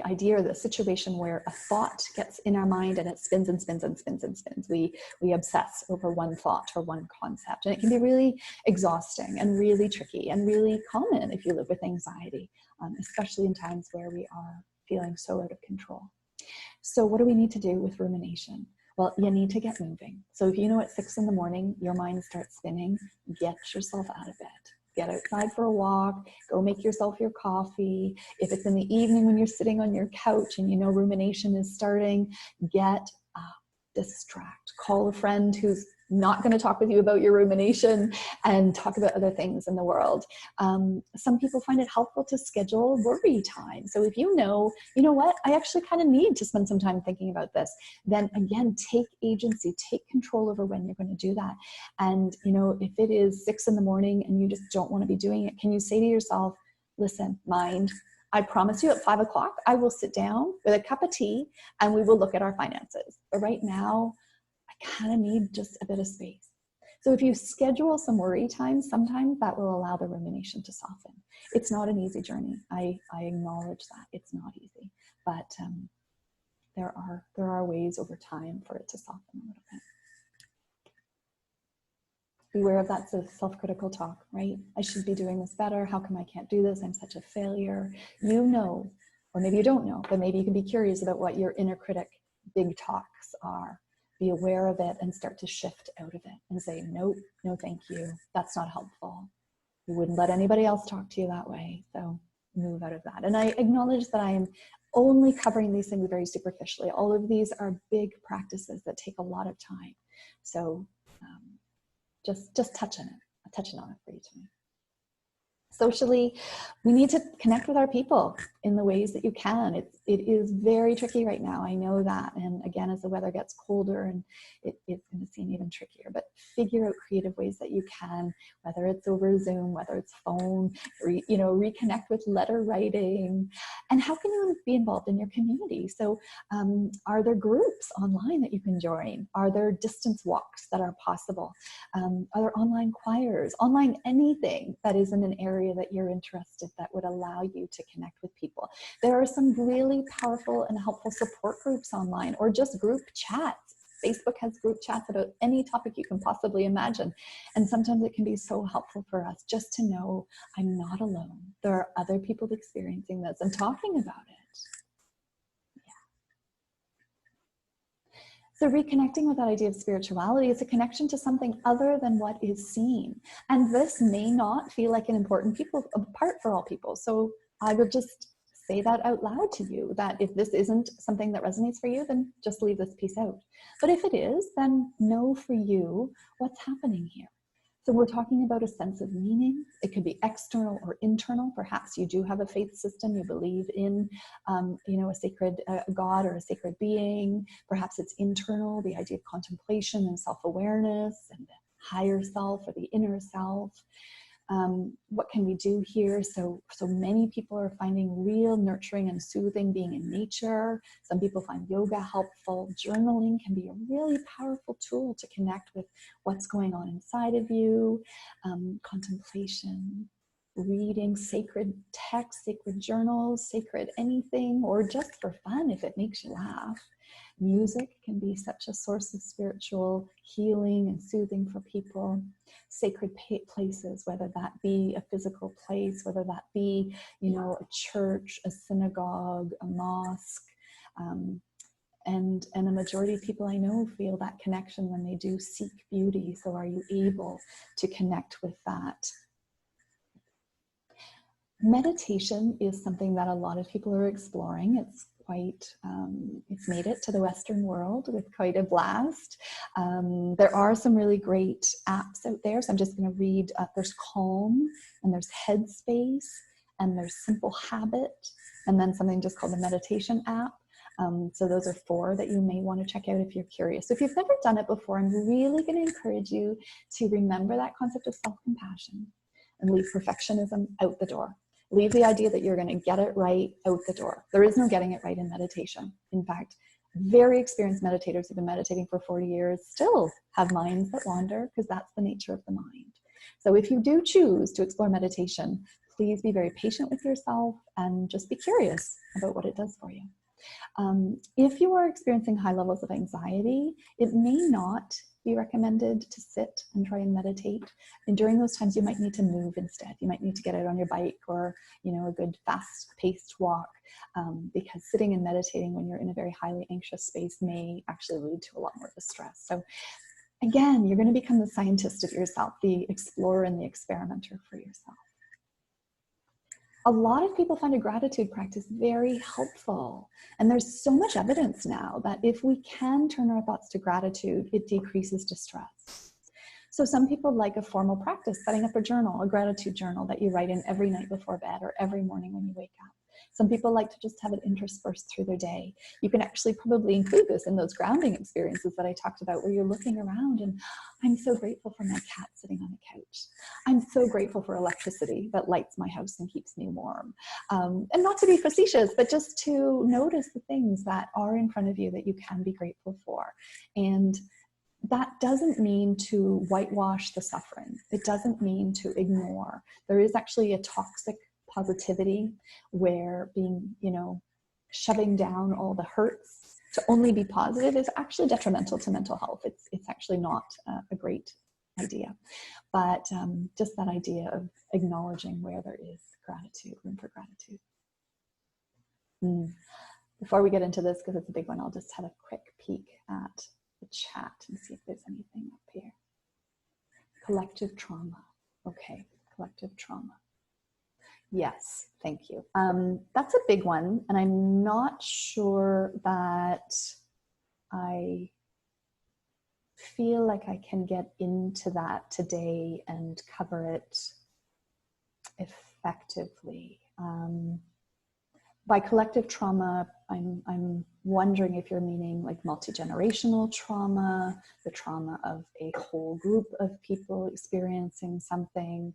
idea or the situation where a thought gets in our mind and it spins and spins and spins and spins. We obsess over one thought or one concept, and it can be really exhausting and really tricky and really common if you live with anxiety, especially in times where we are feeling so out of control. So what do we need to do with rumination? Well, you need to get moving. So if you know at 6 in the morning, your mind starts spinning, get yourself out of bed. Get outside for a walk, go make yourself your coffee. If it's in the evening when you're sitting on your couch and you know rumination is starting, get up, distract. Call a friend who's not going to talk with you about your rumination and talk about other things in the world. Some people find it helpful to schedule worry time. So if you know what, I actually kind of need to spend some time thinking about this, then again, take agency, take control over when you're going to do that. And, if it is 6 in the morning and you just don't want to be doing it, can you say to yourself, listen, mind, I promise you at 5 o'clock, I will sit down with a cup of tea and we will look at our finances. But right now, I kind of need just a bit of space. So if you schedule some worry time, sometimes that will allow the rumination to soften. It's not an easy journey. I acknowledge that it's not easy, but there are ways over time for it to soften a little bit. Beware of that sort of self-critical talk, right? I should be doing this better. How come I can't do this? I'm such a failure. Or maybe you don't know, but maybe you can be curious about what your inner critic big talks are. Be aware of it and start to shift out of it and say, nope, no thank you. That's not helpful. You wouldn't let anybody else talk to you that way. So move out of that. And I acknowledge that I am only covering these things very superficially. All of these are big practices that take a lot of time. So just touching on it for you tonight. Socially, we need to connect with our people in the ways that you can. It is very tricky right now. I know that. And again, as the weather gets colder, and it's going to seem even trickier, but figure out creative ways that you can, whether it's over Zoom, whether it's phone, reconnect with letter writing. And how can you be involved in your community? So are there groups online that you can join? Are there distance walks that are possible? Are there online choirs, online anything that is in an area that you're interested that would allow you to connect with people? There are some really powerful and helpful support groups online, or just group chats. Facebook has group chats about any topic you can possibly imagine. And sometimes it can be so helpful for us just to know I'm not alone. There are other people experiencing this and talking about it. So reconnecting with that idea of spirituality is a connection to something other than what is seen. And this may not feel like an important part for all people. So I would just say that out loud to you, that if this isn't something that resonates for you, then just leave this piece out. But if it is, then know for you what's happening here. So we're talking about a sense of meaning. It could be external or internal. Perhaps you do have a faith system. You believe in, a sacred God or a sacred being. Perhaps it's internal, the idea of contemplation and self-awareness and the higher self or the inner self. What can we do here? So many people are finding real nurturing and soothing being in nature. Some people find yoga helpful. Journaling can be a really powerful tool to connect with what's going on inside of you. Contemplation, reading sacred texts, sacred journals, sacred anything, or just for fun if it makes you laugh. Music can be such a source of spiritual healing and soothing for people. Sacred places, whether that be a physical place, whether that be, a church, a synagogue, a mosque, and a majority of people I know feel that connection when they do seek beauty. So are you able to connect with that? Meditation is something that a lot of people are exploring. It's it's made it to the Western world with quite a blast. There are some really great apps out there. So I'm just going to read. There's Calm, and there's Headspace, and there's Simple Habit, and then something just called the Meditation app. So those are 4 that you may want to check out if you're curious. So if you've never done it before, I'm really going to encourage you to remember that concept of self-compassion and leave perfectionism out the door. Leave the idea that you're going to get it right out the door. There is no getting it right in meditation. In fact, very experienced meditators who've been meditating for 40 years still have minds that wander, because that's the nature of the mind. So if you do choose to explore meditation, please be very patient with yourself and just be curious about what it does for you. If you are experiencing high levels of anxiety, it may not be recommended to sit and try and meditate. And during those times, you might need to move instead. You might need to get out on your bike or, a good fast-paced walk, because sitting and meditating when you're in a very highly anxious space may actually lead to a lot more distress. So again, you're going to become the scientist of yourself, the explorer and the experimenter for yourself. A lot of people find a gratitude practice very helpful. And there's so much evidence now that if we can turn our thoughts to gratitude, it decreases distress. So some people like a formal practice, setting up a journal, a gratitude journal that you write in every night before bed or every morning when you wake up. Some people like to just have it interspersed through their day. You can actually probably include this in those grounding experiences that I talked about, where you're looking around and I'm so grateful for my cat sitting on the couch. I'm so grateful for electricity that lights my house and keeps me warm. And not to be facetious, but just to notice the things that are in front of you that you can be grateful for. And that doesn't mean to whitewash the suffering. It doesn't mean to ignore. There is actually a toxic positivity where being, shoving down all the hurts to only be positive is actually detrimental to mental health. It's actually not a great idea. But just that idea of acknowledging where there is gratitude, room for gratitude. Before we get into this, because it's a big one, I'll just have a quick peek at the chat and see if there's anything up here. Collective trauma. Okay, collective trauma. Yes, thank you. That's a big one, and I'm not sure that I feel like I can get into that today and cover it effectively. By collective trauma, I'm wondering if you're meaning like multi-generational trauma, the trauma of a whole group of people experiencing something,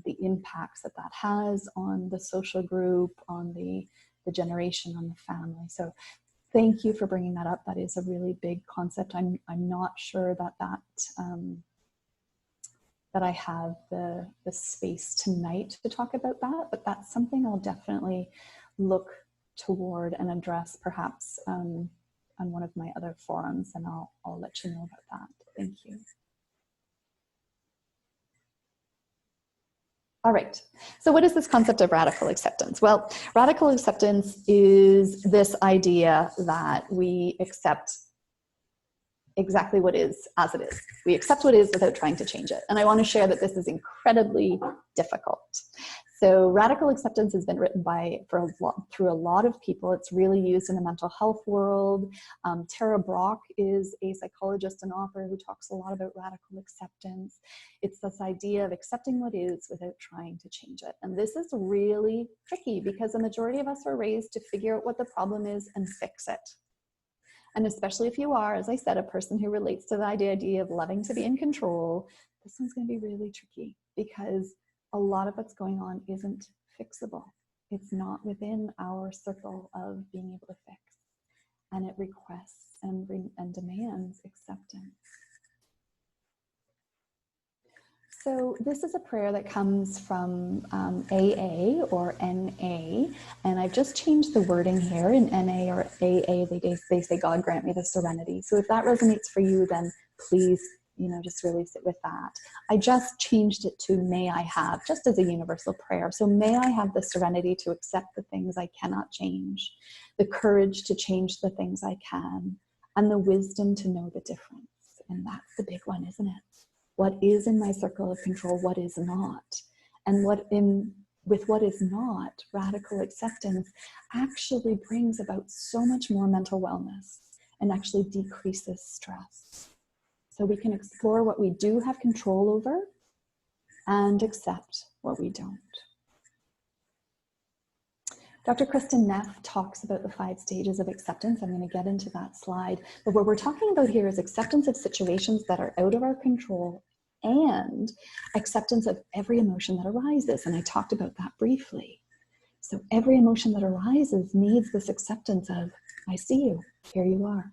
the impacts that has on the social group, on the generation, on the family. So thank you for bringing that up. That is a really big concept. I'm not sure that I have the space tonight to talk about that, but that's something I'll definitely look toward and address perhaps on one of my other forums, and I'll let you know about that. Thank you. All right, so what is this concept of radical acceptance? Well, radical acceptance is this idea that we accept exactly what is as it is. We accept what is without trying to change it. And I want to share that this is incredibly difficult. So radical acceptance has been written through a lot of people. It's really used in the mental health world. Tara Brach is a psychologist and author who talks a lot about radical acceptance. It's this idea of accepting what is without trying to change it. And this is really tricky because the majority of us are raised to figure out what the problem is and fix it. And especially if you are, as I said, a person who relates to the idea of loving to be in control, this one's going to be really tricky because a lot of what's going on isn't fixable. It's not within our circle of being able to fix. And it requests and demands acceptance. So this is a prayer that comes from AA or NA, and I've just changed the wording here. In NA or AA, they say, God grant me the serenity. So if that resonates for you, then please, just really sit with that. I just changed it to may I have, just as a universal prayer. So may I have the serenity to accept the things I cannot change, the courage to change the things I can, and the wisdom to know the difference. And that's the big one, isn't it? What is in my circle of control, what is not. And with what is not, radical acceptance actually brings about so much more mental wellness and actually decreases stress. So we can explore what we do have control over and accept what we don't. Dr. Kristen Neff talks about the 5 stages of acceptance. I'm going to get into that slide. But what we're talking about here is acceptance of situations that are out of our control and acceptance of every emotion that arises. And I talked about that briefly. So every emotion that arises needs this acceptance of, I see you, here you are.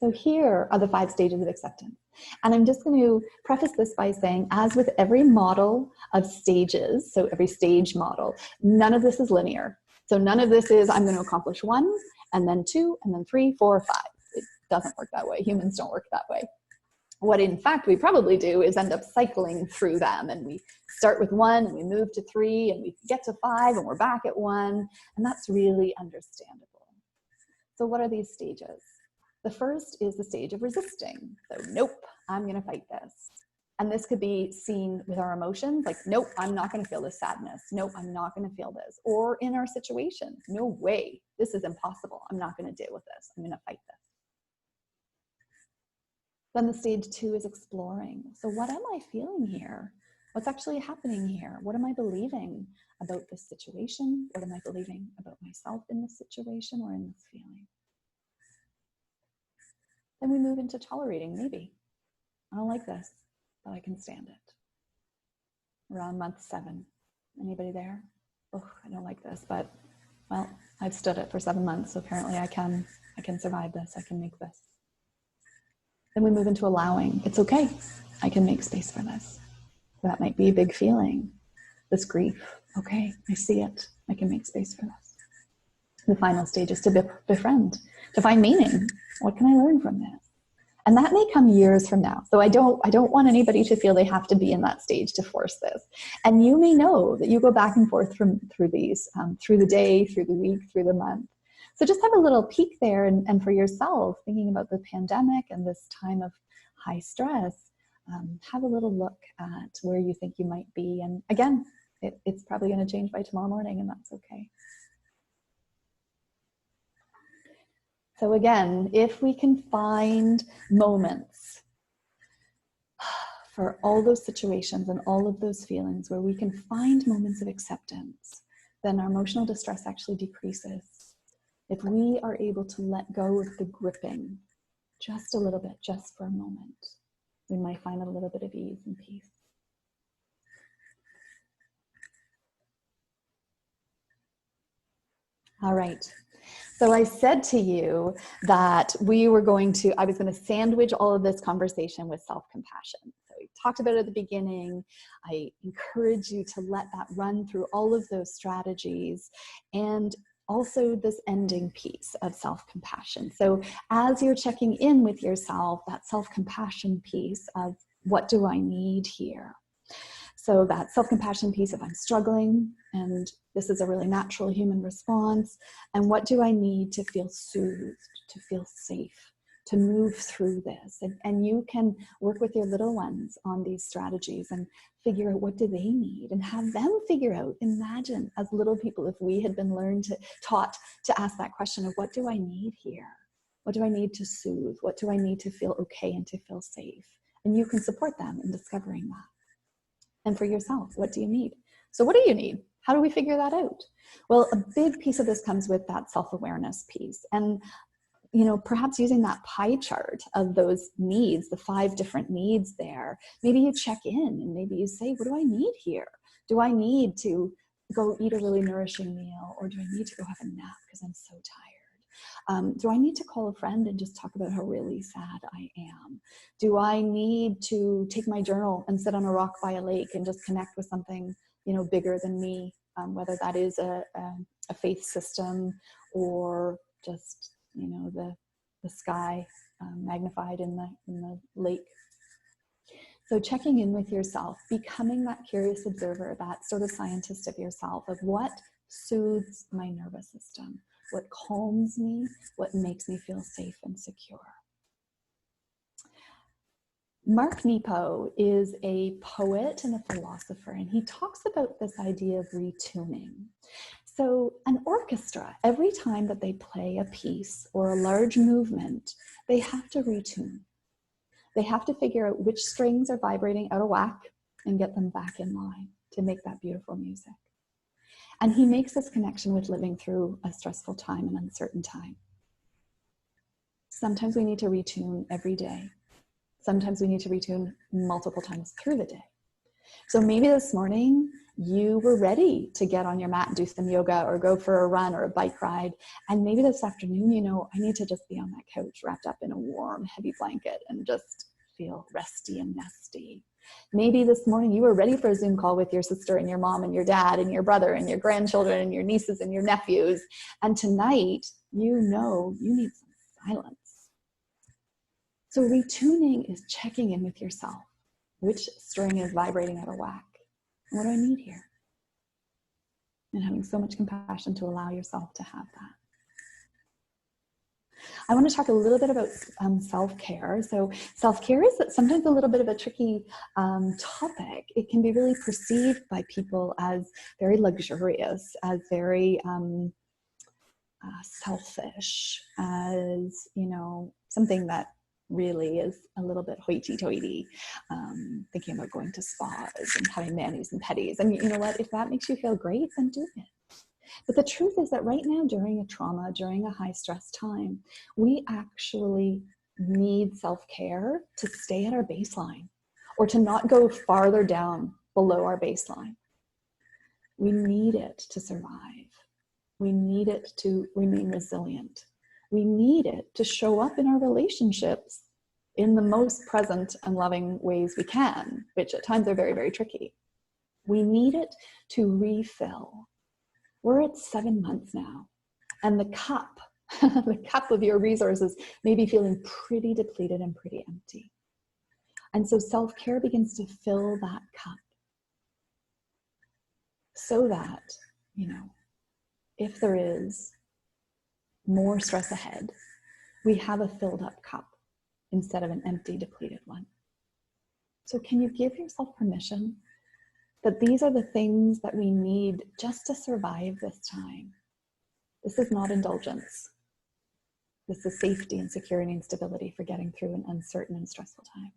So here are the 5 stages of acceptance. And I'm just going to preface this by saying, as with every model of stages, so every stage model, none of this is linear. So none of this is, I'm going to accomplish 1, and then 2, and then 3, 4, 5. It doesn't work that way. Humans don't work that way. What in fact we probably do is end up cycling through them, and we start with 1 and we move to 3 and we get to 5 and we're back at 1, and that's really understandable. So what are these stages? The first is the stage of resisting. So nope, I'm going to fight this. And this could be seen with our emotions, like nope, I'm not going to feel this sadness. Nope, I'm not going to feel this. Or in our situation, no way, this is impossible. I'm not going to deal with this. I'm going to fight this. Then the stage 2 is exploring. So what am I feeling here? What's actually happening here? What am I believing about this situation? What am I believing about myself in this situation or in this feeling? Then we move into tolerating, maybe. I don't like this, but I can stand it. Around month 7. Anybody there? Oh, I don't like this, but well, I've stood it for 7 months, so apparently I can survive this, I can make this. Then we move into allowing. It's okay, I can make space for this. That might be a big feeling, this grief. Okay, I see it, I can make space for this. The final stage is to befriend, to find meaning. What can I learn from this? And that may come years from now. So I don't want anybody to feel they have to be in that stage to force this. And you may know that you go back and forth through these, through the day, through the week, through the month. So just have a little peek there, and for yourself, thinking about the pandemic and this time of high stress, have a little look at where you think you might be. And again, it's probably going to change by tomorrow morning, and that's okay. So again, if we can find moments for all those situations and all of those feelings where we can find moments of acceptance, then our emotional distress actually decreases. If we are able to let go of the gripping just a little bit, just for a moment, we might find a little bit of ease and peace. All right. So I said to you that I was going to sandwich all of this conversation with self-compassion. So we talked about it at the beginning. I encourage you to let that run through all of those strategies, and also this ending piece of self-compassion. So as you're checking in with yourself, that self-compassion piece of what do I need here? So that self-compassion piece of I'm struggling, and this is a really natural human response. And what do I need to feel soothed, to feel safe, to move through this? And you can work with your little ones on these strategies and figure out what do they need, and have them figure out. Imagine as little people, if we had been taught to ask that question of what do I need here? What do I need to soothe? What do I need to feel okay and to feel safe? And you can support them in discovering that. And for yourself, what do you need? So what do you need? How do we figure that out? Well, a big piece of this comes with that self-awareness piece. And you know, perhaps using that pie chart of those needs, the 5 different needs there, maybe you check in and maybe you say, what do I need here? Do I need to go eat a really nourishing meal, or do I need to go have a nap because I'm so tired? Do I need to call a friend and just talk about how really sad I am? Do I need to take my journal and sit on a rock by a lake and just connect with something, you know, bigger than me, whether that is a faith system or just, you know, the sky magnified in the lake. So checking in with yourself, becoming that curious observer, that sort of scientist of yourself, of what soothes my nervous system, what calms me, what makes me feel safe and secure. Mark Nepo is a poet and a philosopher, and he talks about this idea of retuning. So an orchestra, every time that they play a piece or a large movement, they have to retune. They have to figure out which strings are vibrating out of whack and get them back in line to make that beautiful music. And he makes this connection with living through a stressful time, an uncertain time. Sometimes we need to retune every day. Sometimes we need to retune multiple times through the day. So maybe this morning you were ready to get on your mat and do some yoga or go for a run or a bike ride. And maybe this afternoon, you know, I need to just be on that couch wrapped up in a warm, heavy blanket and just feel resty and nesty. Maybe this morning you were ready for a Zoom call with your sister and your mom and your dad and your brother and your grandchildren and your nieces and your nephews. And tonight, you know, you need some silence. So retuning is checking in with yourself. Which string is vibrating out of whack? What do I need here? And having so much compassion to allow yourself to have that. I want to talk a little bit about self-care. So self-care is sometimes a little bit of a tricky topic. It can be really perceived by people as very luxurious, as very selfish, as, you know, something that really is a little bit hoity-toity, thinking about going to spas and having manis and pedis. And you know what, if that makes you feel great, then do it. But the truth is that right now, during a trauma, during a high stress time, we actually need self-care to stay at our baseline or to not go farther down below our baseline. We need it to survive. We need it to remain resilient. We need it to show up in our relationships in the most present and loving ways we can, which at times are very, very tricky. We need it to refill. We're at 7 months now, and the cup, the cup of your resources may be feeling pretty depleted and pretty empty. And so self-care begins to fill that cup so that, you know, if there is more stress ahead, we have a filled up cup instead of an empty, depleted one. So can you give yourself permission that these are the things that we need just to survive this time? This is not indulgence. This is safety and security and stability for getting through an uncertain and stressful time.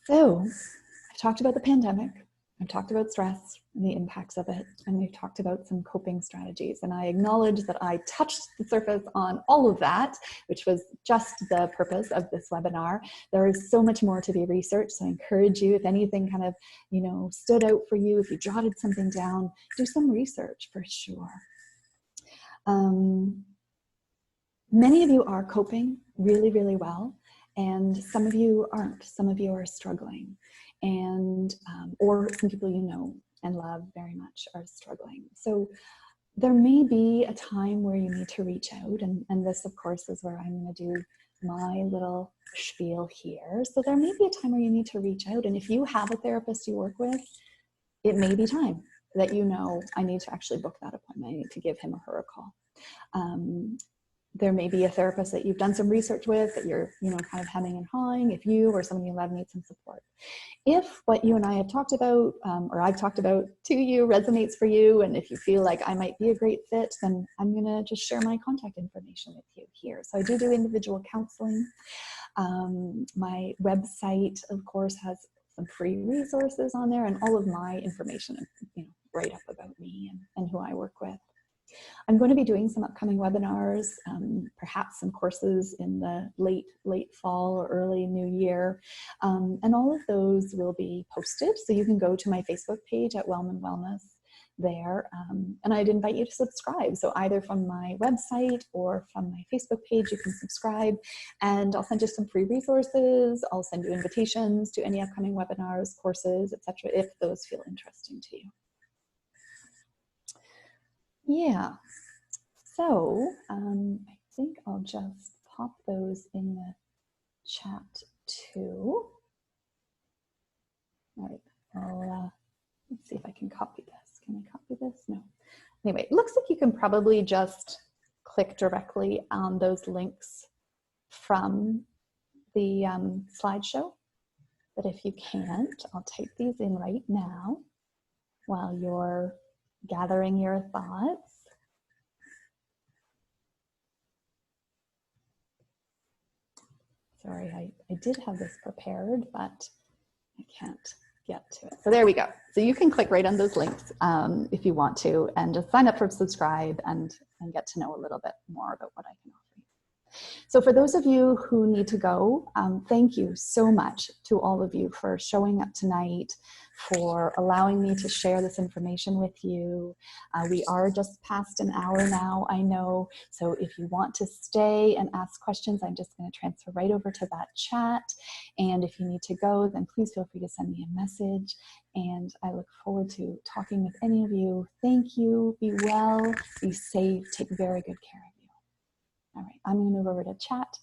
So I've talked about the pandemic. I've talked about stress and the impacts of it, and we've talked about some coping strategies. And I acknowledge that I touched the surface on all of that, which was just the purpose of this webinar. There is so much more to be researched, so I encourage you, if anything kind of, you know, stood out for you, if you jotted something down, do some research for sure. Many of you are coping really, really well, and some of you aren't. Some of you are struggling. And or some people you know and love very much are struggling. So there may be a time where you need to reach out, and this of course is where I'm going to do my little spiel here. So there may be a time where you need to reach out, and if you have a therapist you work with, it may be time that, you know, I need to actually book that appointment. I need to give him or her a call. There may be a therapist that you've done some research with that you're, you know, kind of hemming and hawing, if you or someone you love needs some support. If what you and I have talked about, or I've talked about to you, resonates for you, and if you feel like I might be a great fit, then I'm going to just share my contact information with you here. So I do individual counseling. My website, of course, has some free resources on there and all of my information, you know, right up about me and who I work with. I'm going to be doing some upcoming webinars, perhaps some courses in the late fall or early new year. And all of those will be posted. So you can go to my Facebook page at Wellman Wellness there. And I'd invite you to subscribe. So either from my website or from my Facebook page, you can subscribe, and I'll send you some free resources. I'll send you invitations to any upcoming webinars, courses, etc., if those feel interesting to you. Yeah, so I think I'll just pop those in the chat too. All right, let's see if I can copy this. Can I copy this? No. Anyway, it looks like you can probably just click directly on those links from the slideshow. But if you can't, I'll type these in right now while you're gathering your thoughts. Sorry, I did have this prepared, but I can't get to it. So there we go. So you can click right on those links if you want to, and just sign up for subscribe and get to know a little bit more about what I can offer you. So for those of you who need to go, thank you so much to all of you for showing up tonight, for allowing me to share this information with you. We are just past an hour now, I know. So if you want to stay and ask questions, I'm just going to transfer right over to that chat. And if you need to go, then please feel free to send me a message. And I look forward to talking with any of you. Thank you. Be well, be safe, take very good care of you. All right, I'm going to move over to chat